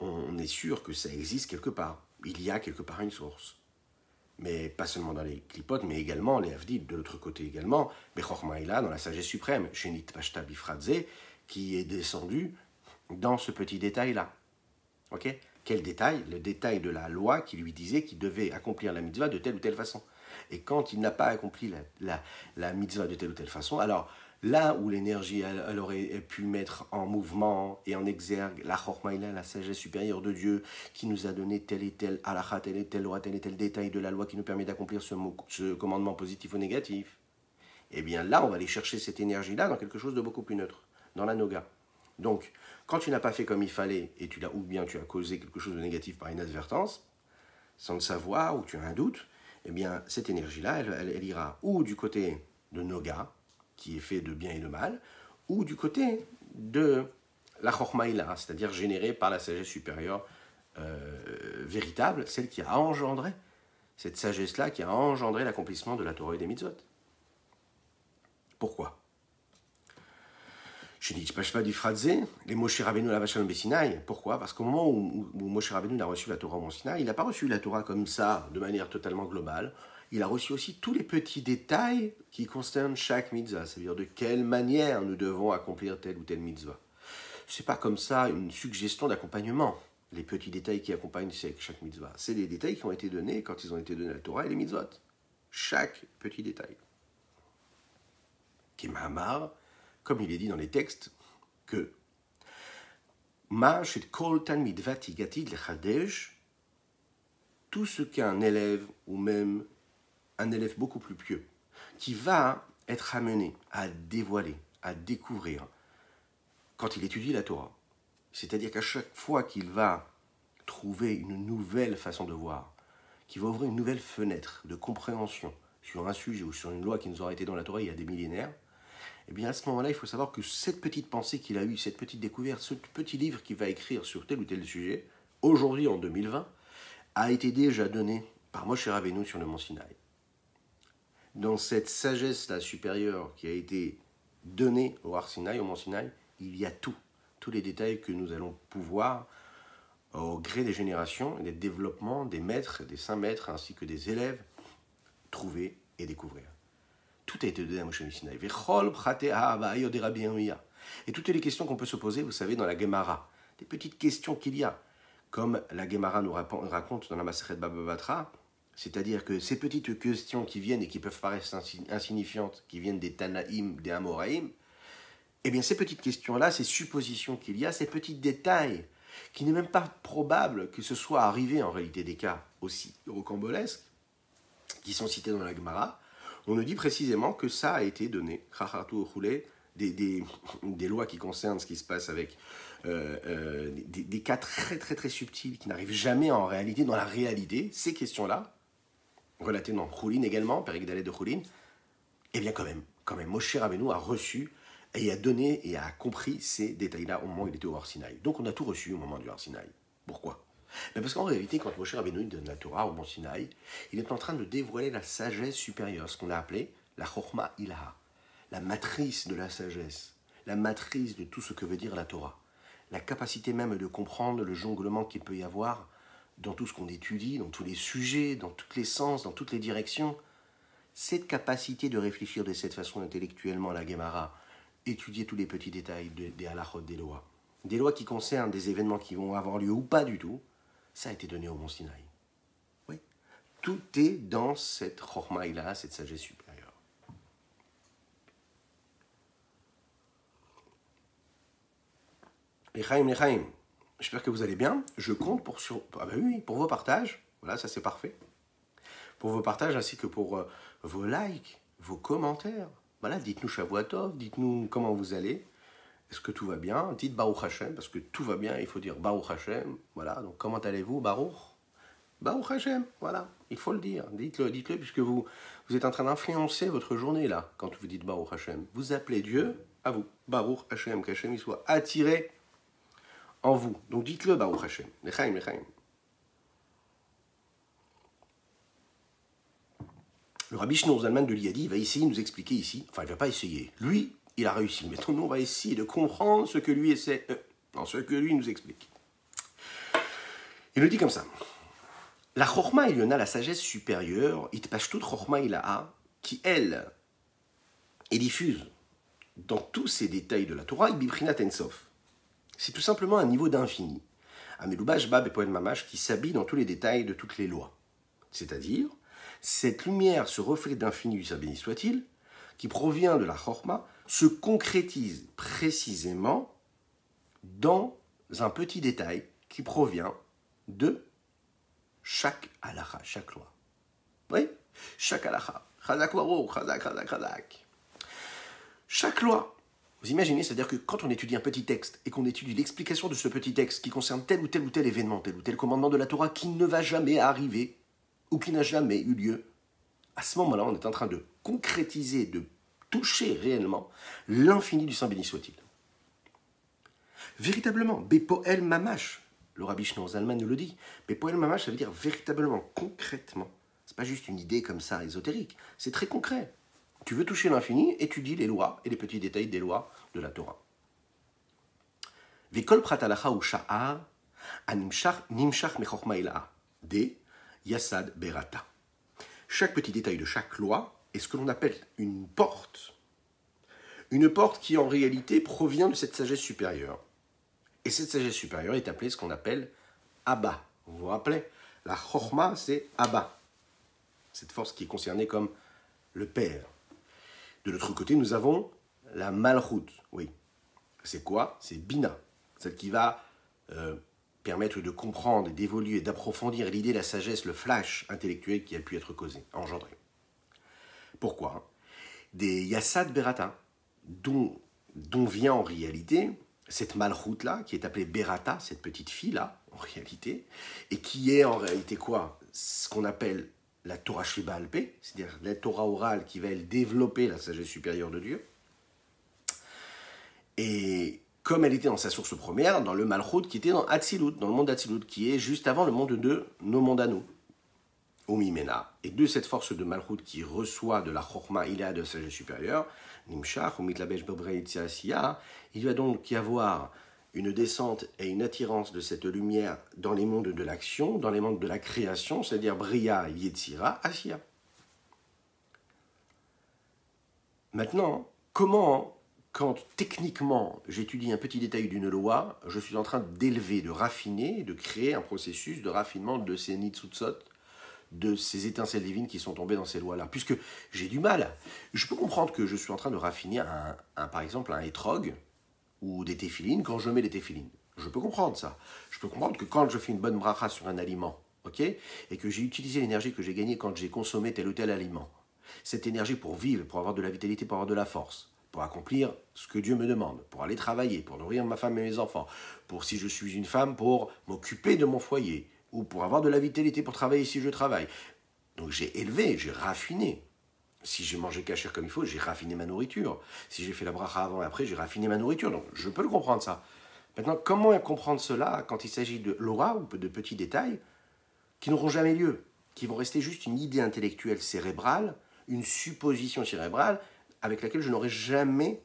A: on est sûr que ça existe quelque part. Il y a quelque part une source. Mais pas seulement dans les clipotes, mais également les Avdil, de l'autre côté également, Bechormaïla, dans la sagesse suprême, Shenit Pashta Bifradze, qui est descendu dans ce petit détail-là. Ok? Quel détail? Le détail de la loi qui lui disait qu'il devait accomplir la mitzvah de telle ou telle façon. Et quand il n'a pas accompli la mitzvah de telle ou telle façon, alors là où l'énergie elle aurait pu mettre en mouvement et en exergue la chormaïla, la sagesse supérieure de Dieu, qui nous a donné tel et tel halakha, tel et tel loi, tel et tel détail de la loi qui nous permet d'accomplir ce commandement positif ou négatif, eh bien là, on va aller chercher cette énergie-là dans quelque chose de beaucoup plus neutre, dans la noga. Donc, quand tu n'as pas fait comme il fallait, et ou bien tu as causé quelque chose de négatif par inadvertance, sans le savoir, ou tu as un doute, eh bien, cette énergie-là, elle ira ou du côté de noga, qui est fait de bien et de mal, ou du côté de la chormaïla, c'est-à-dire générée par la sagesse supérieure véritable, celle qui a engendré, cette sagesse-là qui a engendré l'accomplissement de la Torah et des mitzvot. Pourquoi? Je ne dis pas du Fradze, les Moshe Rabbeinu la Vachal Bessinaï. Pourquoi? Parce qu'au moment où Moshe Rabbeinu a reçu la Torah au Mont Sinaï, il n'a pas reçu la Torah comme ça, de manière totalement globale. Il a reçu aussi tous les petits détails qui concernent chaque mitzvah, c'est-à-dire de quelle manière nous devons accomplir telle ou telle mitzvah. Ce n'est pas comme ça une suggestion d'accompagnement, les petits détails qui accompagnent chaque mitzvah. C'est des détails qui ont été donnés quand ils ont été donnés à la Torah et les mitzvot. Chaque petit détail. Qui Mahamar, comme il est dit dans les textes, que tout ce qu'un élève, ou même un élève beaucoup plus pieux, qui va être amené à dévoiler, à découvrir, quand il étudie la Torah, c'est-à-dire qu'à chaque fois qu'il va trouver une nouvelle façon de voir, qu'il va ouvrir une nouvelle fenêtre de compréhension sur un sujet ou sur une loi qui nous aura été dans la Torah il y a des millénaires, eh bien à ce moment-là, il faut savoir que cette petite pensée qu'il a eue, cette petite découverte, ce petit livre qu'il va écrire sur tel ou tel sujet, aujourd'hui en 2020, a été déjà donné par Moshe Rabbeinu sur le Mont Sinaï. Dans cette sagesse-là supérieure qui a été donnée au Har Sinaï, au Mont Sinaï, il y a tous les détails que nous allons pouvoir, au gré des générations et des développements des maîtres, des saints maîtres, ainsi que des élèves, trouver et découvrir. Tout a été donné à Moshe Sinaï. Et toutes les questions qu'on peut se poser, vous savez, dans la Gemara, des petites questions qu'il y a, comme la Gemara nous raconte dans la Masechet Baba Batra, c'est-à-dire que ces petites questions qui viennent et qui peuvent paraître insignifiantes, qui viennent des Tanaïm, des Amoraïm, eh bien ces petites questions-là, ces suppositions qu'il y a, ces petits détails, qui n'est même pas probable que ce soit arrivé en réalité des cas aussi rocambolesques, qui sont cités dans la Gemara, on nous dit précisément que ça a été donné, des lois qui concernent ce qui se passe avec des cas très très très subtils qui n'arrivent jamais en réalité, dans la réalité, ces questions-là, relatées dans Choulin également, Pérek Dalet de Choulin, eh bien quand même, Moshe Rabbeinu a reçu et a donné et a compris ces détails-là au moment où il était au Har Sinaï. Donc on a tout reçu au moment du Har Sinaï. Pourquoi? Parce qu'en réalité, quand Moshe Rabbeinu donne la Torah au Mont Sinaï, il est en train de dévoiler la sagesse supérieure, ce qu'on a appelé la Chokhma Ilaha, la matrice de la sagesse, la matrice de tout ce que veut dire la Torah, la capacité même de comprendre le jonglement qu'il peut y avoir dans tout ce qu'on étudie, dans tous les sujets, dans tous les sens, dans toutes les directions. Cette capacité de réfléchir de cette façon intellectuellement à la Gemara, étudier tous les petits détails des halachot, des lois qui concernent des événements qui vont avoir lieu ou pas du tout, ça a été donné au Mont Sinaï. Oui. Tout est dans cette chormaïla, cette sagesse supérieure. Lechaim, j'espère que vous allez bien. Je compte pour vos partages. Voilà, ça c'est parfait. Pour vos partages ainsi que pour vos likes, vos commentaires. Voilà, dites-nous Shavua Tov, dites-nous comment vous allez. Est-ce que tout va bien? Dites Baruch Hashem, parce que tout va bien, il faut dire Baruch Hashem. Voilà, donc comment allez-vous, Baruch? Baruch Hashem, voilà, il faut le dire. Dites-le, puisque vous êtes en train d'influencer votre journée là, quand vous dites Baruch Hashem. Vous appelez Dieu à vous. Baruch Hashem, qu'Hashem il soit attiré en vous. Donc dites-le Baruch Hashem. Lechaim. Le Rabbi Shneur Zalman de Liadi va essayer de nous expliquer ici, enfin il ne va pas essayer, lui, il a réussi. Maintenant, nous, on va essayer de comprendre ce que lui ce que lui nous explique. Il le dit comme ça. La chorma il y en a la sagesse supérieure, itpashtut chorma ilaha, qui elle est diffuse dans tous ces détails de la Torah, ibibrinat ensof. C'est tout simplement un niveau d'infini. Amelubash bab et poète mamash qui s'habille dans tous les détails de toutes les lois. C'est-à-dire, cette lumière, ce reflet d'infini du Saint béni soit-il, qui provient de la chorma, se concrétise précisément dans un petit détail qui provient de chaque halakha, chaque loi. Oui, chaque halakha. Chazak waro, chazak, chazak, chazak. Chaque loi. Vous imaginez, c'est-à-dire que quand on étudie un petit texte et qu'on étudie l'explication de ce petit texte qui concerne tel ou tel événement, tel ou tel commandement de la Torah qui ne va jamais arriver ou qui n'a jamais eu lieu, à ce moment-là, on est en train de concrétiser, de toucher réellement l'infini du Saint béni soit-il. Véritablement, Bepoel Mamash, le Rabbi Shneur Zalman nous le dit, Bepoel Mamash, ça veut dire véritablement, concrètement. C'est pas juste une idée comme ça, ésotérique, c'est très concret. Tu veux toucher l'infini, étudie les lois et les petits détails des lois de la Torah. Vekol pratalacha ou sha'ar, nimshach mechorma ilaha, de yasad berata. Chaque petit détail de chaque loi est ce que l'on appelle une porte. Une porte qui en réalité provient de cette sagesse supérieure. Et cette sagesse supérieure est appelée ce qu'on appelle Abba. Vous vous rappelez, la chorma c'est Abba. Cette force qui est concernée comme le Père. De l'autre côté, nous avons la Malchut. Oui. C'est quoi? C'est Bina. Celle qui va permettre de comprendre, d'évoluer, d'approfondir l'idée, la sagesse, le flash intellectuel qui a pu être causé, engendré. Pourquoi? Des Yassad Berata, dont vient en réalité cette Malchut-là, qui est appelée Berata, cette petite fille-là, en réalité, et qui est en réalité quoi? Ce qu'on appelle la Torah Sheba Alpé, c'est-à-dire la Torah orale qui va elle développer la sagesse supérieure de Dieu. Et comme elle était dans sa source première, dans le Malchut qui était dans Hatzilut, dans le monde d'Hatzilut, qui est juste avant le monde de nos mondes à nous. Omimena. Et de cette force de Malchut qui reçoit de la Chorma, il a de la sagesse supérieure, Nimshach, Omitlabesh Bobrei Tsiasia, il va donc y avoir une descente et une attirance de cette lumière dans les mondes de l'action, dans les mondes de la création, c'est-à-dire Bria, Yetzira, Asiya. Maintenant, comment, quand techniquement j'étudie un petit détail d'une loi, je suis en train d'élever, de raffiner, de créer un processus de raffinement de ces nitsutsot, de ces étincelles divines qui sont tombées dans ces lois-là. Puisque j'ai du mal, je peux comprendre que je suis en train de raffiner par exemple un étrog, ou des téphilines quand je mets les téphilines. Je peux comprendre ça. Je peux comprendre que quand je fais une bonne bracha sur un aliment, ok, et que j'ai utilisé l'énergie que j'ai gagnée quand j'ai consommé tel ou tel aliment, cette énergie pour vivre, pour avoir de la vitalité, pour avoir de la force, pour accomplir ce que Dieu me demande, pour aller travailler, pour nourrir ma femme et mes enfants, pour, si je suis une femme, pour m'occuper de mon foyer, ou pour avoir de la vitalité pour travailler si je travaille. Donc j'ai élevé, j'ai raffiné. Si j'ai mangé kasher comme il faut, j'ai raffiné ma nourriture. Si j'ai fait la bracha avant et après, j'ai raffiné ma nourriture. Donc je peux le comprendre ça. Maintenant, comment comprendre cela quand il s'agit de l'aura ou de petits détails qui n'auront jamais lieu, qui vont rester juste une idée intellectuelle cérébrale, une supposition cérébrale avec laquelle je n'aurai jamais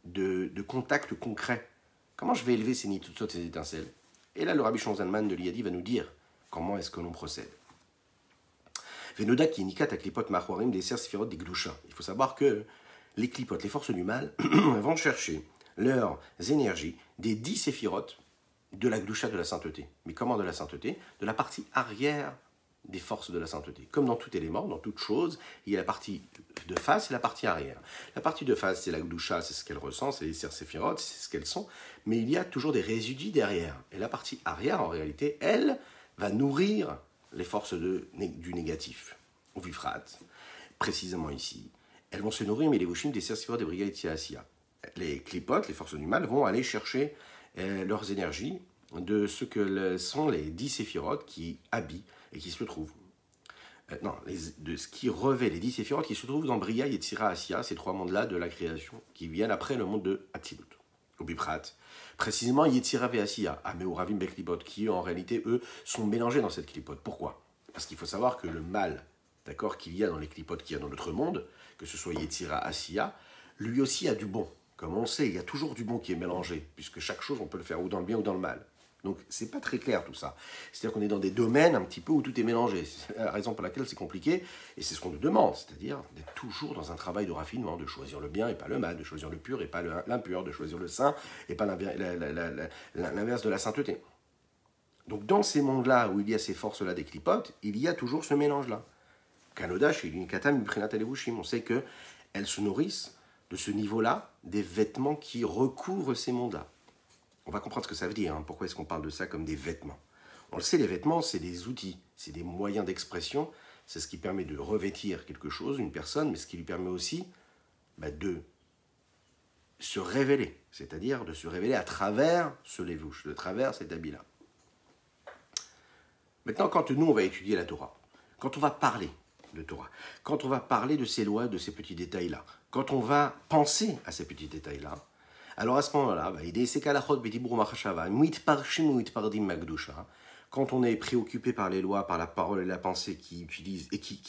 A: de contact concret. Comment je vais élever ces nitsutsot, ces étincelles? Et là, le Rabbi Shneur Zalman de l'Iyadi va nous dire comment est-ce que l'on procède. Venoda qui nikat à klipot machwarim des ser sphirot des gdusha. Il faut savoir que les klipotes, les forces du mal, vont chercher leurs énergies des 10 séphirotes de la gdusha, de la sainteté. Mais comment de la sainteté? De la partie arrière des forces de la sainteté. Comme dans tout élément, dans toute chose, il y a la partie de face et la partie arrière. La partie de face, c'est la gdusha, c'est ce qu'elle ressent, c'est les ser séphirotes, c'est ce qu'elles sont, mais il y a toujours des résidus derrière. Et la partie arrière, en réalité, elle va nourrir les forces du négatif, ou vifrat, précisément ici. Elles vont se nourrir, mais les vushim des sersivot des brigades Asiya. Les clipotes, les forces du mal, vont aller chercher leurs énergies de ce que sont les 10 séphirotes qui habillent et qui se trouvent. De ce qui revêt les 10 séphirotes qui se trouvent dans Bria, Yetzira, Asiya, ces trois mondes-là de la création, qui viennent après le monde de Hatzilut, ou Biprat. Précisément Yetzira et Asiya, Ameoravim Beklipot, qui en réalité, eux, sont mélangés dans cette clipote. Pourquoi? Parce qu'il faut savoir que le mal, d'accord, qu'il y a dans les clipotes qu'il y a dans notre monde, que ce soit Yetzira, Asiya, lui aussi a du bon. Comme on le sait, il y a toujours du bon qui est mélangé, puisque chaque chose, on peut le faire ou dans le bien ou dans le mal. Donc, c'est pas très clair tout ça. C'est-à-dire qu'on est dans des domaines un petit peu où tout est mélangé. C'est la raison pour laquelle c'est compliqué, et c'est ce qu'on nous demande, c'est-à-dire d'être toujours dans un travail de raffinement, de choisir le bien et pas le mal, de choisir le pur et pas l'impur, de choisir le saint et pas l'inverse de la sainteté. Donc, dans ces mondes-là où il y a ces forces-là des clipotes, il y a toujours ce mélange-là. Kanoda, chez l'Unikata, Miprinat Alevushim, on sait qu'elles se nourrissent de ce niveau-là des vêtements qui recouvrent ces mondes-là. On va comprendre ce que ça veut dire. Hein. Pourquoi est-ce qu'on parle de ça comme des vêtements? On le sait, les vêtements, c'est des outils, c'est des moyens d'expression. C'est ce qui permet de revêtir quelque chose, une personne, mais ce qui lui permet aussi de se révéler. C'est-à-dire de se révéler à travers ce lévouche, de travers cet habit-là. Maintenant, quand nous, on va étudier la Torah, quand on va parler de Torah, quand on va parler de ces lois, de ces petits détails-là, quand on va penser à ces petits détails-là, alors à ce moment-là, quand on est préoccupé par les lois, par la parole et la pensée qui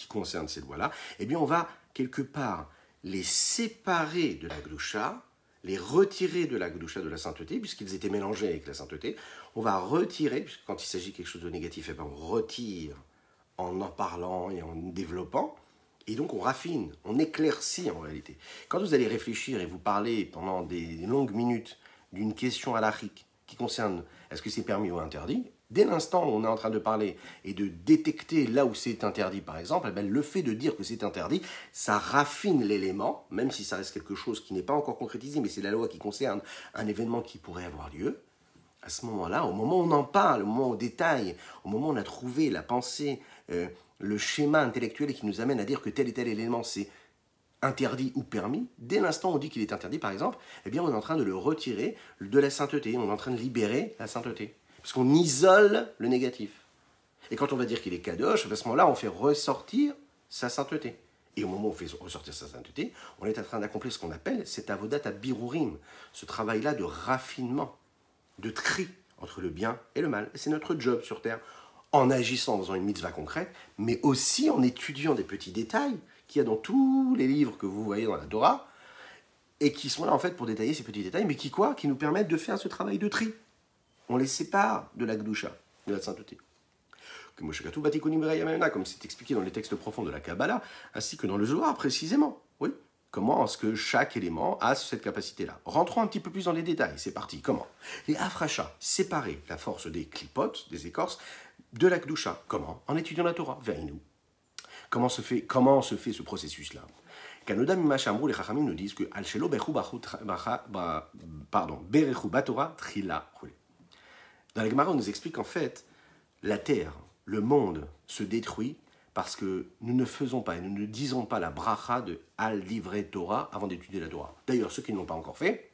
A: concernent ces lois-là, eh bien on va quelque part les séparer de la Gdusha, les retirer de la Gdusha, de la sainteté, puisqu'ils étaient mélangés avec la sainteté. On va retirer, puisque quand il s'agit de quelque chose de négatif, eh bien on retire en parlant et en développant. Et donc on raffine, on éclaircit en réalité. Quand vous allez réfléchir et vous parler pendant des longues minutes d'une question halachique qui concerne est-ce que c'est permis ou interdit, dès l'instant où on est en train de parler et de détecter là où c'est interdit par exemple, le fait de dire que c'est interdit, ça raffine l'élément, même si ça reste quelque chose qui n'est pas encore concrétisé, mais c'est la loi qui concerne un événement qui pourrait avoir lieu. À ce moment-là, au moment où on en parle, au moment où on détaille, au moment où on a trouvé la pensée, le schéma intellectuel qui nous amène à dire que tel et tel élément c'est interdit ou permis, dès l'instant où on dit qu'il est interdit par exemple, eh bien on est en train de le retirer de la sainteté, on est en train de libérer la sainteté. Parce qu'on isole le négatif. Et quand on va dire qu'il est kadosh, à ce moment-là on fait ressortir sa sainteté. Et au moment où on fait ressortir sa sainteté, on est en train d'accomplir ce qu'on appelle cet avodat à birurim, ce travail-là de raffinement, de tri entre le bien et le mal. Et c'est notre job sur Terre, en agissant dans une mitzvah concrète, mais aussi en étudiant des petits détails qu'il y a dans tous les livres que vous voyez dans la Torah, et qui sont là en fait pour détailler ces petits détails, mais qui nous permettent de faire ce travail de tri. On les sépare de la Gdusha, de la sainteté. Comme c'est expliqué dans les textes profonds de la Kabbalah, ainsi que dans le Zohar précisément. Oui. Comment est-ce que chaque élément a cette capacité-là? Rentrons un petit peu plus dans les détails, c'est parti. Comment? Les afrachas, séparer la force des clipotes, des écorces, de la Gdusha. Comment? En étudiant la Torah. Veinu. Comment se fait ce processus-là? Kanodam Machamrou, les Chachamim nous disent que Al-Shelo Bechu Batora Trila. Dans la Gemara, on nous explique qu'en fait, la terre, le monde se détruit parce que nous ne faisons pas et nous ne disons pas la bracha de Al-Divrei Torah avant d'étudier la Torah. D'ailleurs, ceux qui ne l'ont pas encore fait,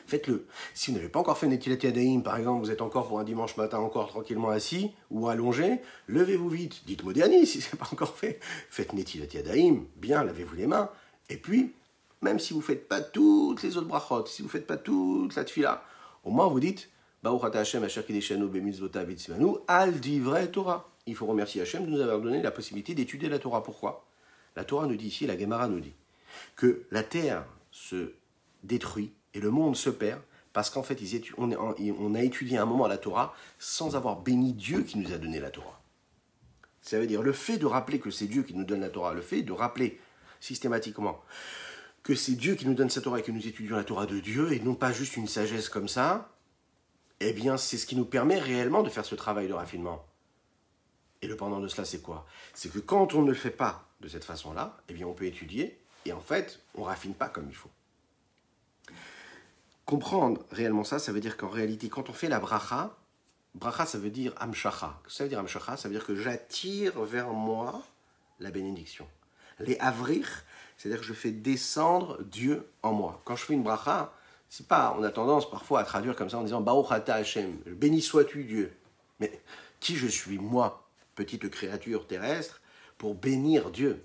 A: faites-le. Si vous n'avez pas encore fait Netilat Yadayim, par exemple, vous êtes encore pour un dimanche matin encore tranquillement assis ou allongé, levez-vous vite, dites Modiani si ce n'est pas encore fait. Faites Netilat Yadayim, bien, lavez-vous les mains. Et puis, même si vous ne faites pas toutes les autres brachot, si vous ne faites pas toute la tfila, au moins vous dites Baruch Ata Hashem asher kideshanu bemitzvotav v'tzivanu al divrei Torah. Il faut remercier Hashem de nous avoir donné la possibilité d'étudier la Torah. Pourquoi? La Torah nous dit ici, la Gemara nous dit, que la terre se détruit et le monde se perd parce qu'en fait, on a étudié un moment la Torah sans avoir béni Dieu qui nous a donné la Torah. Ça veut dire le fait de rappeler que c'est Dieu qui nous donne la Torah, le fait de rappeler systématiquement que c'est Dieu qui nous donne sa Torah et que nous étudions la Torah de Dieu et non pas juste une sagesse comme ça, eh bien, c'est ce qui nous permet réellement de faire ce travail de raffinement. Et le pendant de cela, c'est quoi? C'est que quand on ne le fait pas de cette façon-là, eh bien, on peut étudier et en fait, on ne raffine pas comme il faut. Comprendre réellement ça, ça veut dire qu'en réalité, quand on fait la bracha, bracha, ça veut dire amshacha. Ça veut dire amshacha, ça veut dire que j'attire vers moi la bénédiction. Les avrir, c'est-à-dire que je fais descendre Dieu en moi. Quand je fais une bracha, c'est pas, on a tendance parfois à traduire comme ça en disant Baruch Ata Hashem, béni sois-tu Dieu. Mais qui je suis, moi, petite créature terrestre, pour bénir Dieu?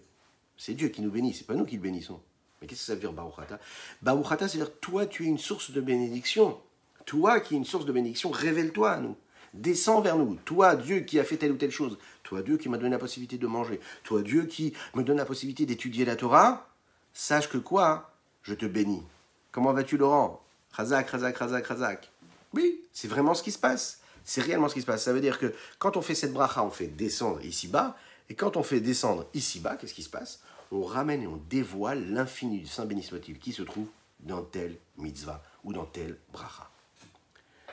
A: C'est Dieu qui nous bénit, c'est pas nous qui le bénissons. Mais qu'est-ce que ça veut dire Baruch Ata? Baruch Ata, c'est-à-dire toi, tu es une source de bénédiction. Toi qui es une source de bénédiction, révèle-toi à nous. Descends vers nous. Toi, Dieu qui a fait telle ou telle chose. Toi, Dieu qui m'a donné la possibilité de manger. Toi, Dieu qui me donne la possibilité d'étudier la Torah. Sache que quoi? je te bénis. Comment vas-tu, Laurent? Chazak, chazak, chazak, chazak. Oui, c'est vraiment ce qui se passe. C'est réellement ce qui se passe. Ça veut dire que quand on fait cette bracha, on fait descendre ici-bas. Et quand on fait descendre ici-bas, qu'est-ce qui se passe? On ramène et on dévoile l'infini du Saint béni soit-il qui se trouve dans telle mitzvah ou dans telle bracha.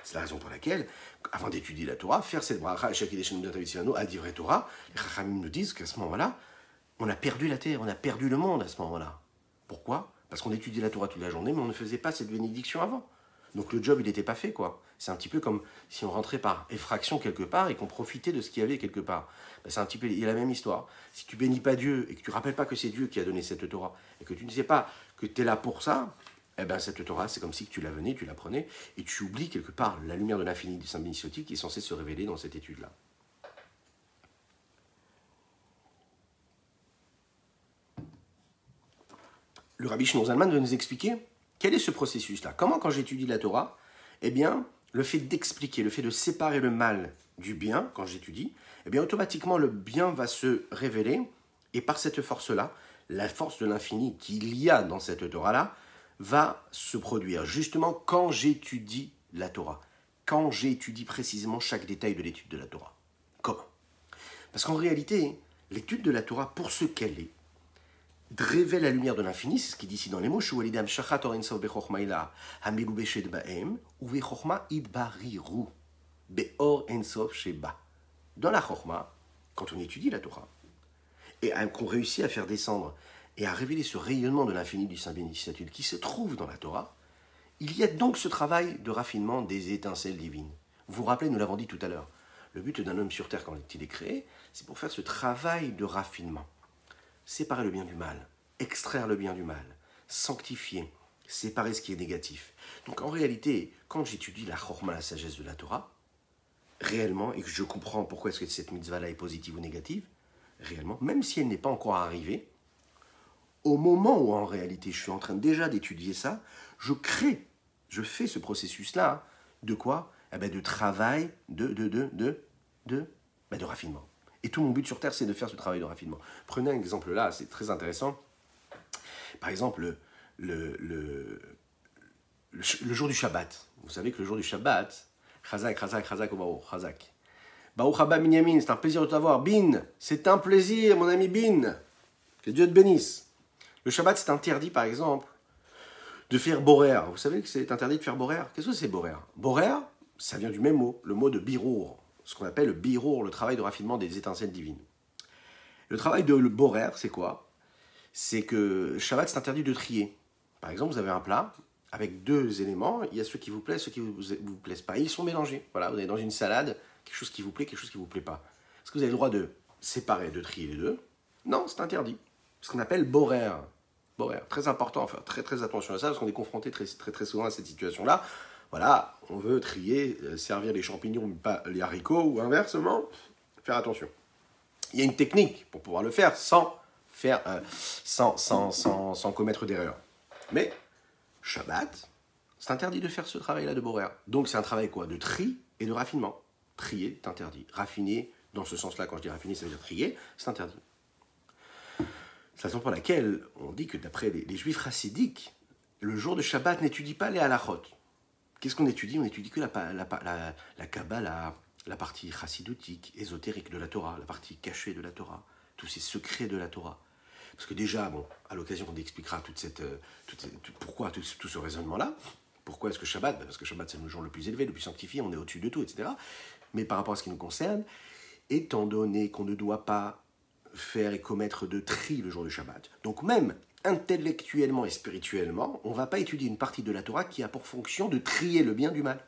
A: C'est la raison pour laquelle, avant d'étudier la Torah, faire cette bracha, al divrei Torah, les Chachamim nous disent qu'à ce moment-là, on a perdu la terre, on a perdu le monde à ce moment-là. Pourquoi? Parce qu'on étudiait la Torah toute la journée, mais on ne faisait pas cette bénédiction avant. Donc le job, il n'était pas fait, quoi. C'est un petit peu comme si on rentrait par effraction quelque part et qu'on profitait de ce qu'il y avait quelque part. Ben, c'est un petit peu, il y a la même histoire. Si tu bénis pas Dieu et que tu ne rappelles pas que c'est Dieu qui a donné cette Torah et que tu ne sais pas que tu es là pour ça, eh ben cette Torah, c'est comme si tu la venais, tu la prenais et tu oublies quelque part la lumière de l'infini du Saint béni soit-il qui est censée se révéler dans cette étude-là. Le Rabbi Shimon Zalman va nous expliquer quel est ce processus-là. Comment, quand j'étudie la Torah, eh bien, le fait d'expliquer, le fait de séparer le mal du bien, quand j'étudie, eh bien, automatiquement, le bien va se révéler, et par cette force-là, la force de l'infini qu'il y a dans cette Torah-là, va se produire, justement, quand j'étudie la Torah, quand j'étudie précisément chaque détail de l'étude de la Torah. Comment? Parce qu'en réalité, l'étude de la Torah, pour ce qu'elle est, révèle la lumière de l'infini, c'est ce qu'il dit ici dans les mots, dans la Chokhma, quand on étudie la Torah, et qu'on réussit à faire descendre et à révéler ce rayonnement de l'infini du Saint béni soit-il qui se trouve dans la Torah, il y a donc ce travail de raffinement des étincelles divines. Vous vous rappelez, nous l'avons dit tout à l'heure, le but d'un homme sur terre quand il est créé, c'est pour faire ce travail de raffinement. Séparer le bien du mal, extraire le bien du mal, sanctifier, séparer ce qui est négatif. Donc en réalité, quand j'étudie la chorma, la sagesse de la Torah, réellement, et que je comprends pourquoi est-ce que cette mitzvah-là est positive ou négative, réellement, même si elle n'est pas encore arrivée, au moment où en réalité je suis en train déjà d'étudier ça, je fais ce processus-là, de quoi? Eh bien, de travail, de raffinement. Et tout mon but sur Terre, c'est de faire ce travail de raffinement. Prenez un exemple là, c'est très intéressant. Par exemple, le jour du Shabbat. Vous savez que le jour du Shabbat, Chazak, Chazak, Chazak, Baruch, Chazak. Baruch haba Binyamin, c'est un plaisir de t'avoir. Bin, c'est un plaisir, mon ami Bin. Que Dieu te bénisse. Le Shabbat, c'est interdit, par exemple, de faire borer. Vous savez que c'est interdit de faire borer? Qu'est-ce que c'est borer? Borer, ça vient du même mot, le mot de birour. Ce qu'on appelle le birour, le travail de raffinement des étincelles divines. Le travail de borer, c'est quoi? C'est que Shabbat, c'est interdit de trier. Par exemple, vous avez un plat avec deux éléments, il y a ceux qui vous plaisent, ceux qui ne vous plaisent pas. Ils sont mélangés. Voilà, vous avez dans une salade quelque chose qui vous plaît, quelque chose qui ne vous plaît pas. Est-ce que vous avez le droit de séparer, de trier les deux? Non, c'est interdit. Ce qu'on appelle borer. Borer, très important, enfin, très très attention à ça, parce qu'on est confronté très souvent à cette situation-là. Voilà, on veut trier, servir les champignons, mais pas les haricots, ou inversement, faire attention. Il y a une technique pour pouvoir le faire sans commettre d'erreur. Mais, Shabbat, c'est interdit de faire ce travail-là de borer. Donc c'est un travail quoi? De tri et de raffinement. Trier, c'est interdit. Raffiner, dans ce sens-là, quand je dis raffiner, ça veut dire trier, c'est interdit. C'est la raison pour laquelle on dit que d'après les juifs chassidiques, le jour de Shabbat n'étudie pas les halachot. Qu'est-ce qu'on étudie? On étudie que la Kabbalah, la partie chassidotique, ésotérique de la Torah, la partie cachée de la Torah, tous ces secrets de la Torah. Parce que déjà, bon, à l'occasion, on expliquera pourquoi tout ce raisonnement-là. Pourquoi est-ce que Shabbat? Parce que Shabbat, c'est le jour le plus élevé, le plus sanctifié, on est au-dessus de tout, etc. Mais par rapport à ce qui nous concerne, étant donné qu'on ne doit pas faire et commettre de tri le jour du Shabbat, donc même intellectuellement et spirituellement, on ne va pas étudier une partie de la Torah qui a pour fonction de trier le bien du mal.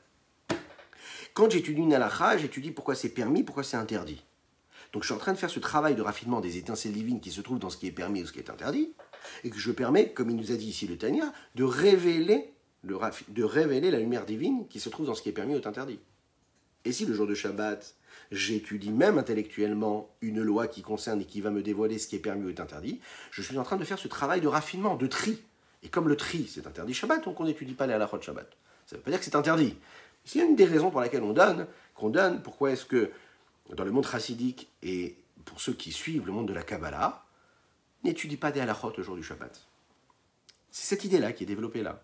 A: Quand j'étudie une halakha, j'étudie pourquoi c'est permis, pourquoi c'est interdit. Donc je suis en train de faire ce travail de raffinement des étincelles divines qui se trouvent dans ce qui est permis ou ce qui est interdit, et que je permets, comme il nous a dit ici le Tanya, de révéler la lumière divine qui se trouve dans ce qui est permis ou interdit. Et si le jour de Shabbat, j'étudie même intellectuellement une loi qui concerne et qui va me dévoiler ce qui est permis ou est interdit, je suis en train de faire ce travail de raffinement, de tri. Et comme le tri, c'est interdit Shabbat, donc on n'étudie pas les halachot Shabbat. Ça ne veut pas dire que c'est interdit. C'est une des raisons pour laquelle qu'on donne, pourquoi est-ce que dans le monde chassidique et pour ceux qui suivent le monde de la Kabbalah, n'étudie pas des halachot le jour du Shabbat. C'est cette idée-là qui est développée là.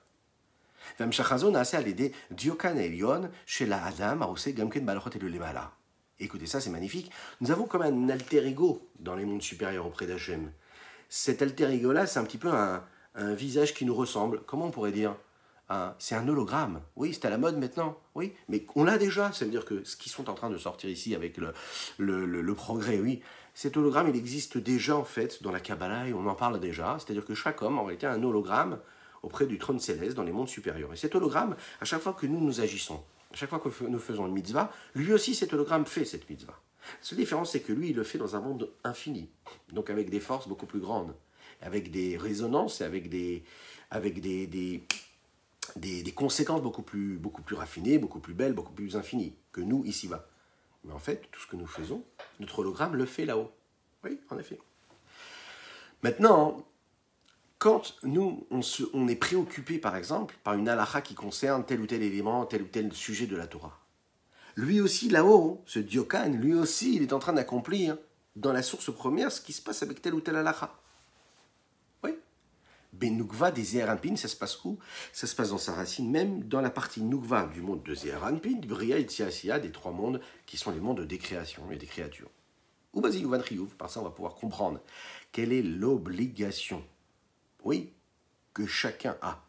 A: Écoutez, ça c'est magnifique. Nous avons comme un alter ego dans les mondes supérieurs auprès d'Hachem. Cet alter ego-là, c'est un petit peu un visage qui nous ressemble. Comment on pourrait dire? C'est un hologramme. Oui, c'est à la mode maintenant. Oui, mais on l'a déjà. Ça veut dire que ce qu'ils sont en train de sortir ici avec le progrès, oui. Cet hologramme, il existe déjà en fait dans la Kabbalah et on en parle déjà. C'est-à-dire que chaque homme aurait été un hologramme auprès du trône céleste dans les mondes supérieurs. Et cet hologramme, à chaque fois que nous agissons, à chaque fois que nous faisons une mitzvah, lui aussi cet hologramme fait cette mitzvah. La seule différence, c'est que lui, il le fait dans un monde infini, donc avec des forces beaucoup plus grandes, avec des résonances et avec des conséquences beaucoup plus raffinées, beaucoup plus belles, beaucoup plus infinies que nous ici-bas. Mais en fait, tout ce que nous faisons, notre hologramme le fait là-haut. Oui, en effet. Maintenant, quand nous, on est préoccupé, par exemple, par une halakha qui concerne tel ou tel élément, tel ou tel sujet de la Torah, lui aussi, là-haut, ce Diokan, lui aussi, il est en train d'accomplir, dans la source première, ce qui se passe avec tel ou tel halakha. Oui. Benukva des Zeranpin, ça se passe où? Ça se passe dans sa racine même, dans la partie Nukva du monde de Zeranpin, du Bria et Tsiasia, des trois mondes qui sont les mondes des créations et des créatures. Ou Baziyuvan Riyuv, par ça on va pouvoir comprendre quelle est l'obligation, oui, que chacun a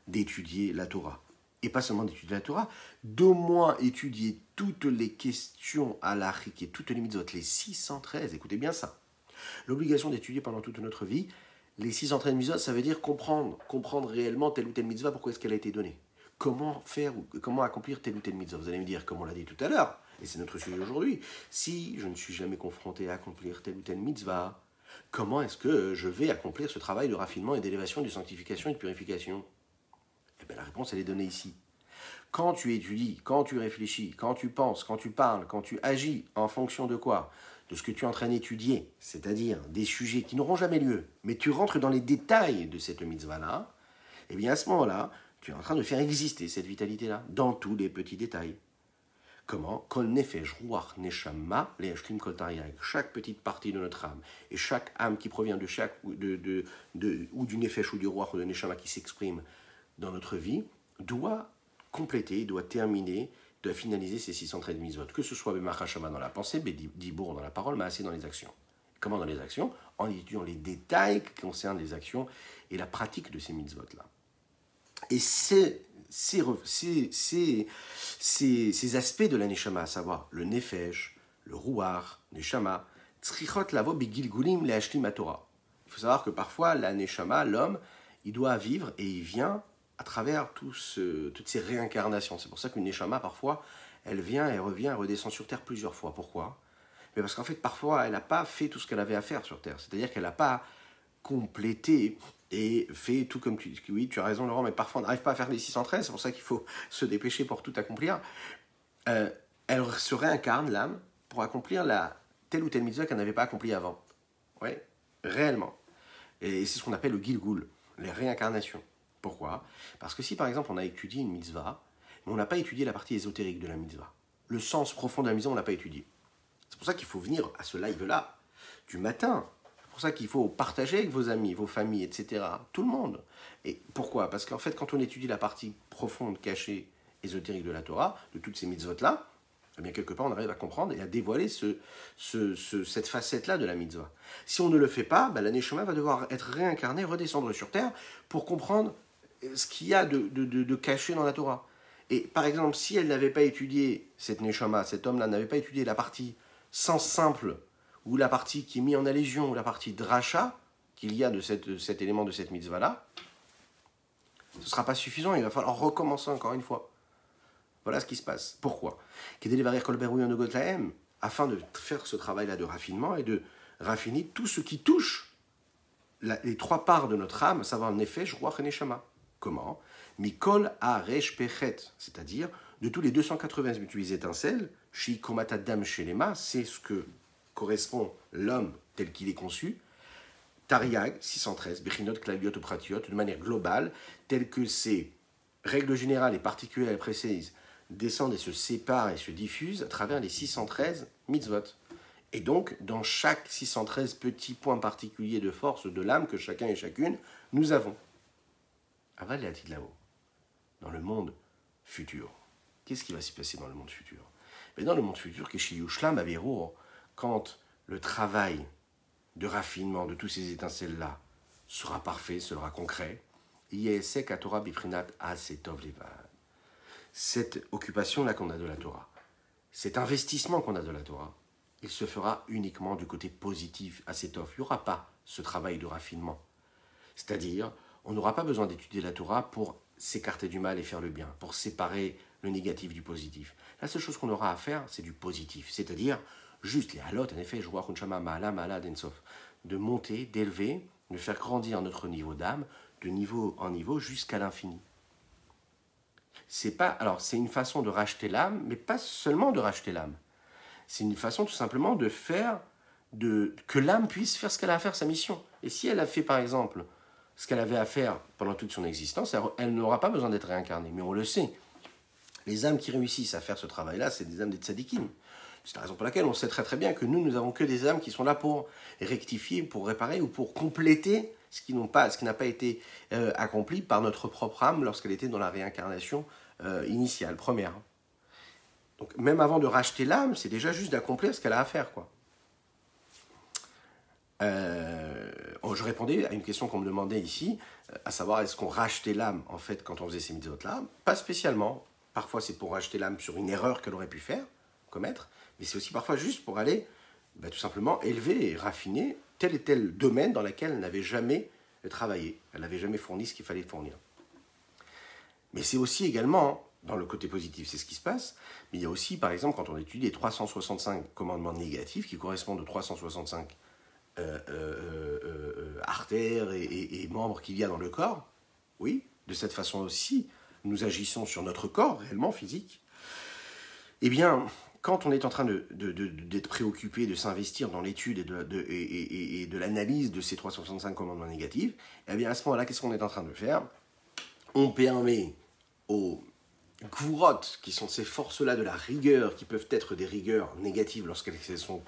A: d'étudier la Torah. Et pas seulement d'étudier la Torah, d'au moins étudier toutes les questions halachiques et toutes les mitzvot, les 613, écoutez bien ça. L'obligation d'étudier pendant toute notre vie, les 613 mitzvot, ça veut dire comprendre réellement telle ou telle mitzvah, pourquoi est-ce qu'elle a été donnée. Comment faire, comment accomplir telle ou telle mitzvah. Vous allez me dire, comme on l'a dit tout à l'heure, et c'est notre sujet aujourd'hui, si je ne suis jamais confronté à accomplir telle ou telle mitzvah, comment est-ce que je vais accomplir ce travail de raffinement et d'élévation, de sanctification et de purification? Eh bien, la réponse, elle est donnée ici. Quand tu étudies, quand tu réfléchis, quand tu penses, quand tu parles, quand tu agis, en fonction de quoi? De ce que tu es en train d'étudier, c'est-à-dire des sujets qui n'auront jamais lieu, mais tu rentres dans les détails de cette mitzvah-là, eh bien à ce moment-là, tu es en train de faire exister cette vitalité-là, dans tous les petits détails. Comment? Kol nefesh, ruach, neshama, le'ashlim kol tariag. Chaque petite partie de notre âme, et chaque âme qui provient de chaque, ou du nefesh ou du ruach ou de neshama qui s'exprime dans notre vie, doit compléter, doit terminer, doit finaliser ces 613 mitzvot. Que ce soit Bemachashama dans la pensée, Bedibour dans la parole, Maasé dans les actions. Comment dans les actions? En étudiant les détails qui concernent les actions et la pratique de ces mitzvot-là. Et ces aspects de la neshama, à savoir le nefesh, le ruach, neshama, tzrichot lavo begilgulim leashlim Torah. Il faut savoir que parfois, la neshama, l'homme, il doit vivre et il vient à travers toutes ces réincarnations. C'est pour ça qu'une neshama, parfois, elle vient et revient, elle redescend sur Terre plusieurs fois. Pourquoi? Mais parce qu'en fait, parfois, elle n'a pas fait tout ce qu'elle avait à faire sur Terre. C'est-à-dire qu'elle n'a pas complété et fait tout comme tu dis. Oui, tu as raison, Laurent, mais parfois, on n'arrive pas à faire les 613. C'est pour ça qu'il faut se dépêcher pour tout accomplir. Elle se réincarne, l'âme, pour accomplir telle ou telle mitzvah qu'elle n'avait pas accomplie avant. Oui, réellement. Et c'est ce qu'on appelle le Gilgul, les réincarnations. Pourquoi? Parce que si par exemple on a étudié une mitzvah, mais on n'a pas étudié la partie ésotérique de la mitzvah, le sens profond de la mitzvah on n'a pas étudié. C'est pour ça qu'il faut venir à ce live-là du matin. C'est pour ça qu'il faut partager avec vos amis, vos familles, etc. Tout le monde. Et pourquoi? Parce qu'en fait quand on étudie la partie profonde, cachée, ésotérique de la Torah, de toutes ces mitzvot-là, eh bien quelque part on arrive à comprendre et à dévoiler cette facette-là de la mitzvah. Si on ne le fait pas, la neshama va devoir être réincarnée, redescendre sur terre pour comprendre ce qu'il y a de caché dans la Torah. Et par exemple, si elle n'avait pas étudié, cette neshama, cet homme-là n'avait pas étudié la partie sens simple, ou la partie qui est mise en allusion, ou la partie dracha, qu'il y a de cet élément de cette mitzvah-là, ce ne sera pas suffisant, il va falloir recommencer encore une fois. Voilà ce qui se passe. Pourquoi? Afin de faire ce travail-là de raffinement et de raffiner tout ce qui touche les trois parts de notre âme, à savoir le nefesh, ruach et neshama. Comment? Mikol haresh pechet, c'est-à-dire de tous les 288 étincelles, shi komatadam shelema, c'est ce que correspond l'homme tel qu'il est conçu, Tariag 613, Bechinot Klaviot Pratiot, de manière globale, telle que ces règles générales et particulières et précises descendent et se séparent et se diffusent à travers les 613 mitzvot. Et donc, dans chaque 613 petits points particuliers de force de l'âme que chacun et chacune nous avons. Aval et Atid là-haut, dans le monde futur. Qu'est-ce qui va se passer dans le monde futur? Mais dans le monde futur, quand le travail de raffinement de tous ces étincelles-là sera parfait, sera concret, cette occupation-là qu'on a de la Torah, cet investissement qu'on a de la Torah, il se fera uniquement du côté positif à cette offre. Il n'y aura pas ce travail de raffinement. C'est-à-dire, on n'aura pas besoin d'étudier la Torah pour s'écarter du mal et faire le bien, pour séparer le négatif du positif. La seule chose qu'on aura à faire, c'est du positif. C'est-à-dire, juste les halot, en effet, de monter, d'élever, de faire grandir notre niveau d'âme, de niveau en niveau jusqu'à l'infini. C'est une façon de racheter l'âme, mais pas seulement de racheter l'âme. C'est une façon tout simplement de faire, que l'âme puisse faire ce qu'elle a à faire, sa mission. Et si elle a fait, par exemple, ce qu'elle avait à faire pendant toute son existence, elle n'aura pas besoin d'être réincarnée. Mais on le sait, les âmes qui réussissent à faire ce travail-là, c'est des âmes des tzadikim. C'est la raison pour laquelle on sait très très bien que nous n'avons que des âmes qui sont là pour rectifier, pour réparer ou pour compléter ce qui n'a pas été accompli par notre propre âme lorsqu'elle était dans la réincarnation initiale, première. Donc même avant de racheter l'âme, c'est déjà juste d'accomplir ce qu'elle a à faire, quoi. Je répondais à une question qu'on me demandait ici, à savoir est-ce qu'on rachetait l'âme en fait quand on faisait ces mitzvot-là? Pas spécialement. Parfois c'est pour racheter l'âme sur une erreur qu'elle aurait pu commettre, mais c'est aussi parfois juste pour aller tout simplement élever et raffiner tel et tel domaine dans lequel elle n'avait jamais travaillé, elle n'avait jamais fourni ce qu'il fallait fournir. Mais c'est aussi également, dans le côté positif, c'est ce qui se passe, mais il y a aussi, par exemple, quand on étudie les 365 commandements négatifs qui correspondent aux 365 artères et membres qu'il y a dans le corps, oui, de cette façon aussi, nous agissons sur notre corps, réellement physique. Eh bien, quand on est en train d'être préoccupé, de s'investir dans l'étude et de l'analyse de ces 365 commandements négatifs, eh bien, à ce moment-là, qu'est-ce qu'on est en train de faire? On permet aux gvurot, qui sont ces forces-là de la rigueur, qui peuvent être des rigueurs négatives lorsqu'elles sont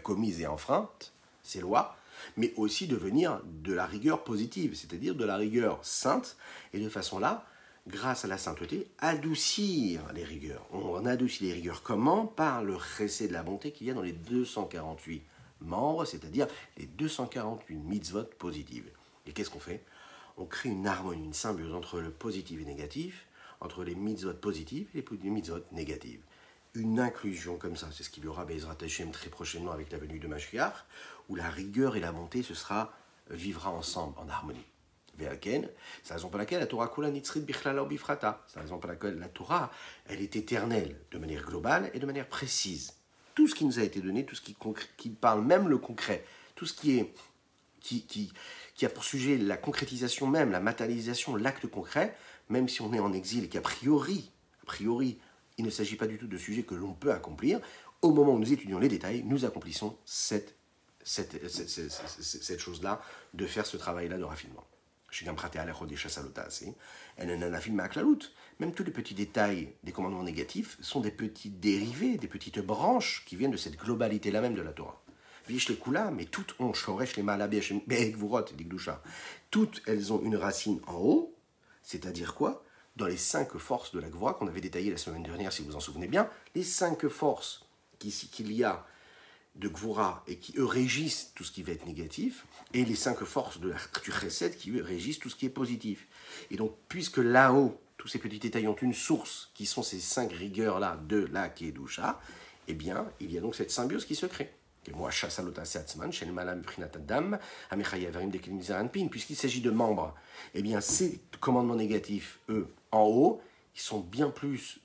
A: commises et enfreintes, ces lois, mais aussi de venir de la rigueur positive, c'est-à-dire de la rigueur sainte, et de façon là, grâce à la sainteté, adoucir les rigueurs. On adoucit les rigueurs comment? Par le chesed de la bonté qu'il y a dans les 248 membres, c'est-à-dire les 248 mitzvot positives. Et qu'est-ce qu'on fait? On crée une harmonie, une symbiose entre le positif et le négatif, entre les mitzvot positives et les mitzvot négatives. Une inclusion comme ça, c'est ce qu'il y aura Be'ezrat Hashem très prochainement avec la venue de Mashiach, où la rigueur et la bonté vivra ensemble en harmonie. Ve'alken, c'est la raison pour laquelle la Torah kula nitzrit bichlala bifrata. C'est la raison pour laquelle la Torah, elle est éternelle de manière globale et de manière précise. Tout ce qui nous a été donné, tout ce qui parle, même le concret, tout ce qui a pour sujet la concrétisation même, la matérialisation, l'acte concret, même si on est en exil et qu'a priori, il ne s'agit pas du tout de sujets que l'on peut accomplir, au moment où nous étudions les détails, nous accomplissons cette chose-là, de faire ce travail-là de raffinement. Même tous les petits détails des commandements négatifs sont des petits dérivés, des petites branches qui viennent de cette globalité-là même de la Torah. Mais toutes elles ont une racine en haut, c'est-à-dire quoi? Dans les 5 forces de la Gvura qu'on avait détaillées la semaine dernière, si vous en souvenez bien, les 5 forces qu'il y a de Gvura et qui, eux, régissent tout ce qui va être négatif, et les 5 forces du Chesed qui, eux, régissent tout ce qui est positif. Et donc, puisque là-haut, tous ces petits détails ont une source, qui sont ces 5 rigueurs-là de la Kedusha, eh bien, il y a donc cette symbiose qui se crée. Puisqu'il s'agit de membres, eh bien, ces commandements négatifs, eux, en haut, ils sont bien plus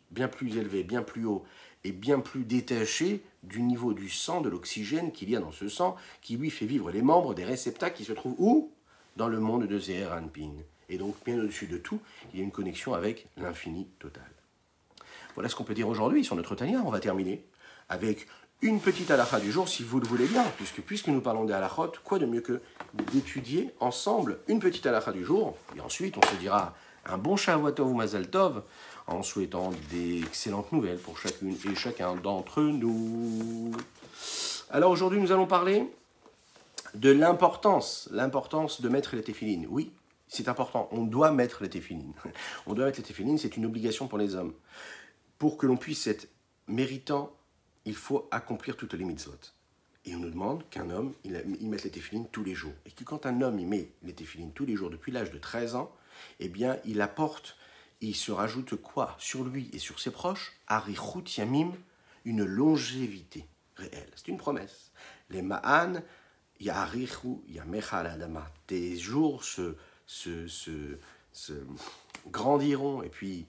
A: élevés, bien plus hauts, et bien plus détaché du niveau du sang, de l'oxygène qu'il y a dans ce sang, qui lui fait vivre les membres des réceptacles qui se trouvent où? Dans le monde de Zeher Anpin. Et donc, bien au-dessus de tout, il y a une connexion avec l'infini total. Voilà ce qu'on peut dire aujourd'hui sur notre Tanya. On va terminer avec une petite halakha du jour, si vous le voulez bien, puisque nous parlons des halakhot, quoi de mieux que d'étudier ensemble une petite halakha du jour, et ensuite on se dira un bon Shavua Tov ou Mazal Tov, en souhaitant d'excellentes nouvelles pour chacune et chacun d'entre nous. Alors aujourd'hui, nous allons parler de l'importance de mettre les téphilines. Oui, c'est important, on doit mettre les téphilines. On doit mettre les téphilines, c'est une obligation pour les hommes. Pour que l'on puisse être méritant, il faut accomplir toutes les mitzvot. Et on nous demande qu'un homme, il mette les téphilines tous les jours. Et que quand un homme, il met les téphilines tous les jours depuis l'âge de 13 ans, eh bien, il apporte, il se rajoute quoi sur lui et sur ses proches, Arichut Yamim, une longévité réelle. C'est une promesse. Les Ma'an, Ya'arichu Yamecha Adama. Tes jours se grandiront et puis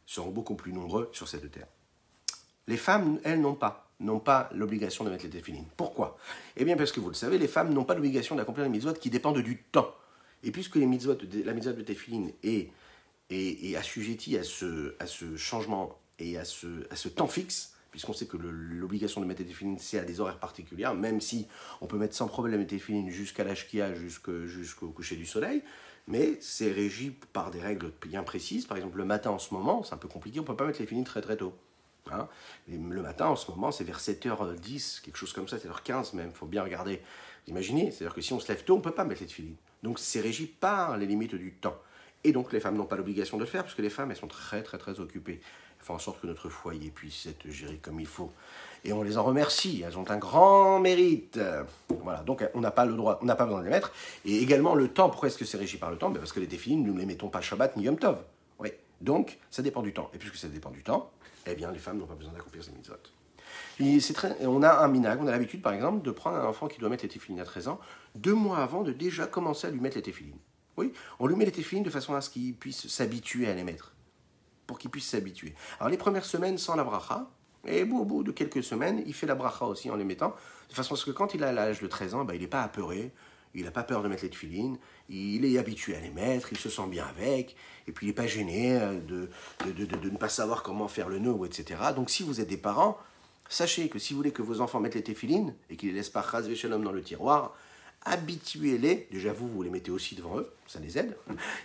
A: seront beaucoup plus nombreux sur cette terre. Les femmes, elles, n'ont pas l'obligation de mettre les téphilines. Pourquoi? Eh bien parce que vous le savez, les femmes n'ont pas l'obligation d'accomplir les mitzvot qui dépendent du temps. Et puisque la mitzvot de téphilines est assujettie à ce changement et à ce temps fixe, puisqu'on sait que l'obligation de mettre les téphilines, c'est à des horaires particuliers, même si on peut mettre sans problème les téphilines jusqu'à l'ashkia, jusqu'au coucher du soleil, mais c'est régi par des règles bien précises. Par exemple, le matin en ce moment, c'est un peu compliqué, on ne peut pas mettre les téphilines très très tôt. Hein. Le matin en ce moment, c'est vers 7h10, quelque chose comme ça, 7h15 même, il faut bien regarder. Vous imaginez, c'est-à-dire que si on se lève tôt, on ne peut pas mettre les téphilines. Donc c'est régi par les limites du temps. Et donc les femmes n'ont pas l'obligation de le faire, parce que les femmes, elles sont très très très occupées. Elles font en sorte que notre foyer puisse être géré comme il faut. Et on les en remercie, elles ont un grand mérite. Voilà, donc on n'a pas le droit, on n'a pas besoin de les mettre. Et également le temps, pourquoi est-ce que c'est régi par le temps? Parce que les téphilines, nous ne les mettons pas Shabbat ni Yom Tov. Oui. Donc ça dépend du temps. Et puisque ça dépend du temps, eh bien les femmes n'ont pas besoin d'accomplir ces mitzvot. On a un minag, on a l'habitude par exemple de prendre un enfant qui doit mettre les téphilines à 13 ans, 2 mois avant de déjà commencer à lui mettre les téphilines. Oui, on lui met les téphilines de façon à ce qu'il puisse s'habituer à les mettre. Pour qu'il puisse s'habituer. Alors les premières semaines sans la bracha, et au bout de quelques semaines, il fait la bracha aussi en les mettant, de façon à ce que quand il a l'âge de 13 ans, il n'est pas apeuré, il n'a pas peur de mettre les téphilines, il est habitué à les mettre, il se sent bien avec, et puis il n'est pas gêné de ne pas savoir comment faire le nœud, etc. Donc si vous êtes des parents, sachez que si vous voulez que vos enfants mettent les téphilines, et qu'ils ne les laissent pas chas v'shalom dans le tiroir, habituez-les, déjà vous les mettez aussi devant eux, ça les aide,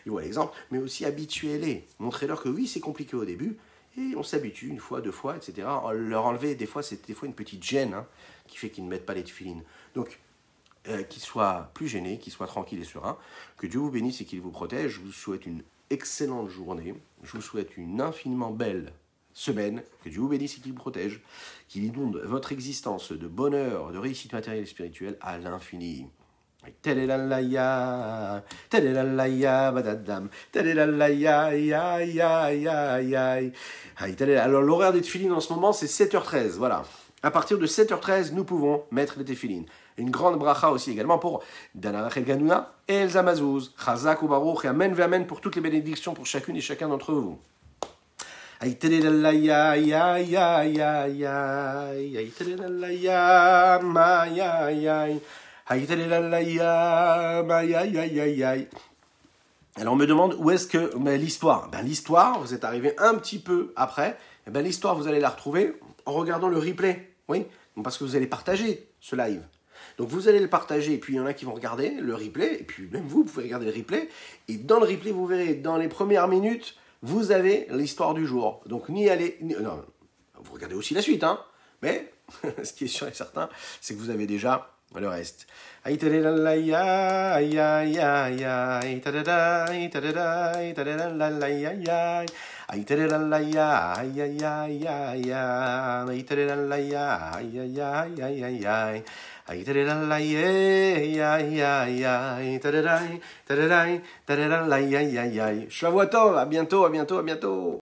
A: ils voient l'exemple, mais aussi habituez-les, montrez-leur que oui, c'est compliqué au début, et on s'habitue une fois, 2 fois, etc. Leur enlever, des fois, c'est une petite gêne qui fait qu'ils ne mettent pas les téphilines. Donc, qu'ils soient plus gênés, qu'ils soient tranquilles et sereins, que Dieu vous bénisse et qu'il vous protège. Je vous souhaite une excellente journée, je vous souhaite une infiniment belle semaine, que Dieu vous bénisse et qu'il vous protège, qu'il inonde votre existence de bonheur, de réussite matérielle et spirituelle à l'infini. Alors l'horaire des téphilines en ce moment c'est 7h13, voilà. À partir de 7h13 nous pouvons mettre les téphilines. Une grande bracha aussi également pour Dana Rachel Ganouna et Elsa Mazouz. Chazak ou Baruch et Amen ve Amen pour toutes les bénédictions pour chacune et chacun d'entre vous. Alors on me demande où est-ce que l'histoire. L'histoire, vous êtes arrivé un petit peu après. L'histoire, vous allez la retrouver en regardant le replay. Oui, parce que vous allez partager ce live. Donc vous allez le partager, et puis il y en a qui vont regarder le replay, et puis même vous pouvez regarder le replay. Et dans le replay, vous verrez, dans les premières minutes, vous avez l'histoire du jour. Donc non, vous regardez aussi la suite, mais ce qui est sûr et certain, c'est que vous avez déjà le reste. Shavuot Tov, à bientôt, à bientôt, à bientôt.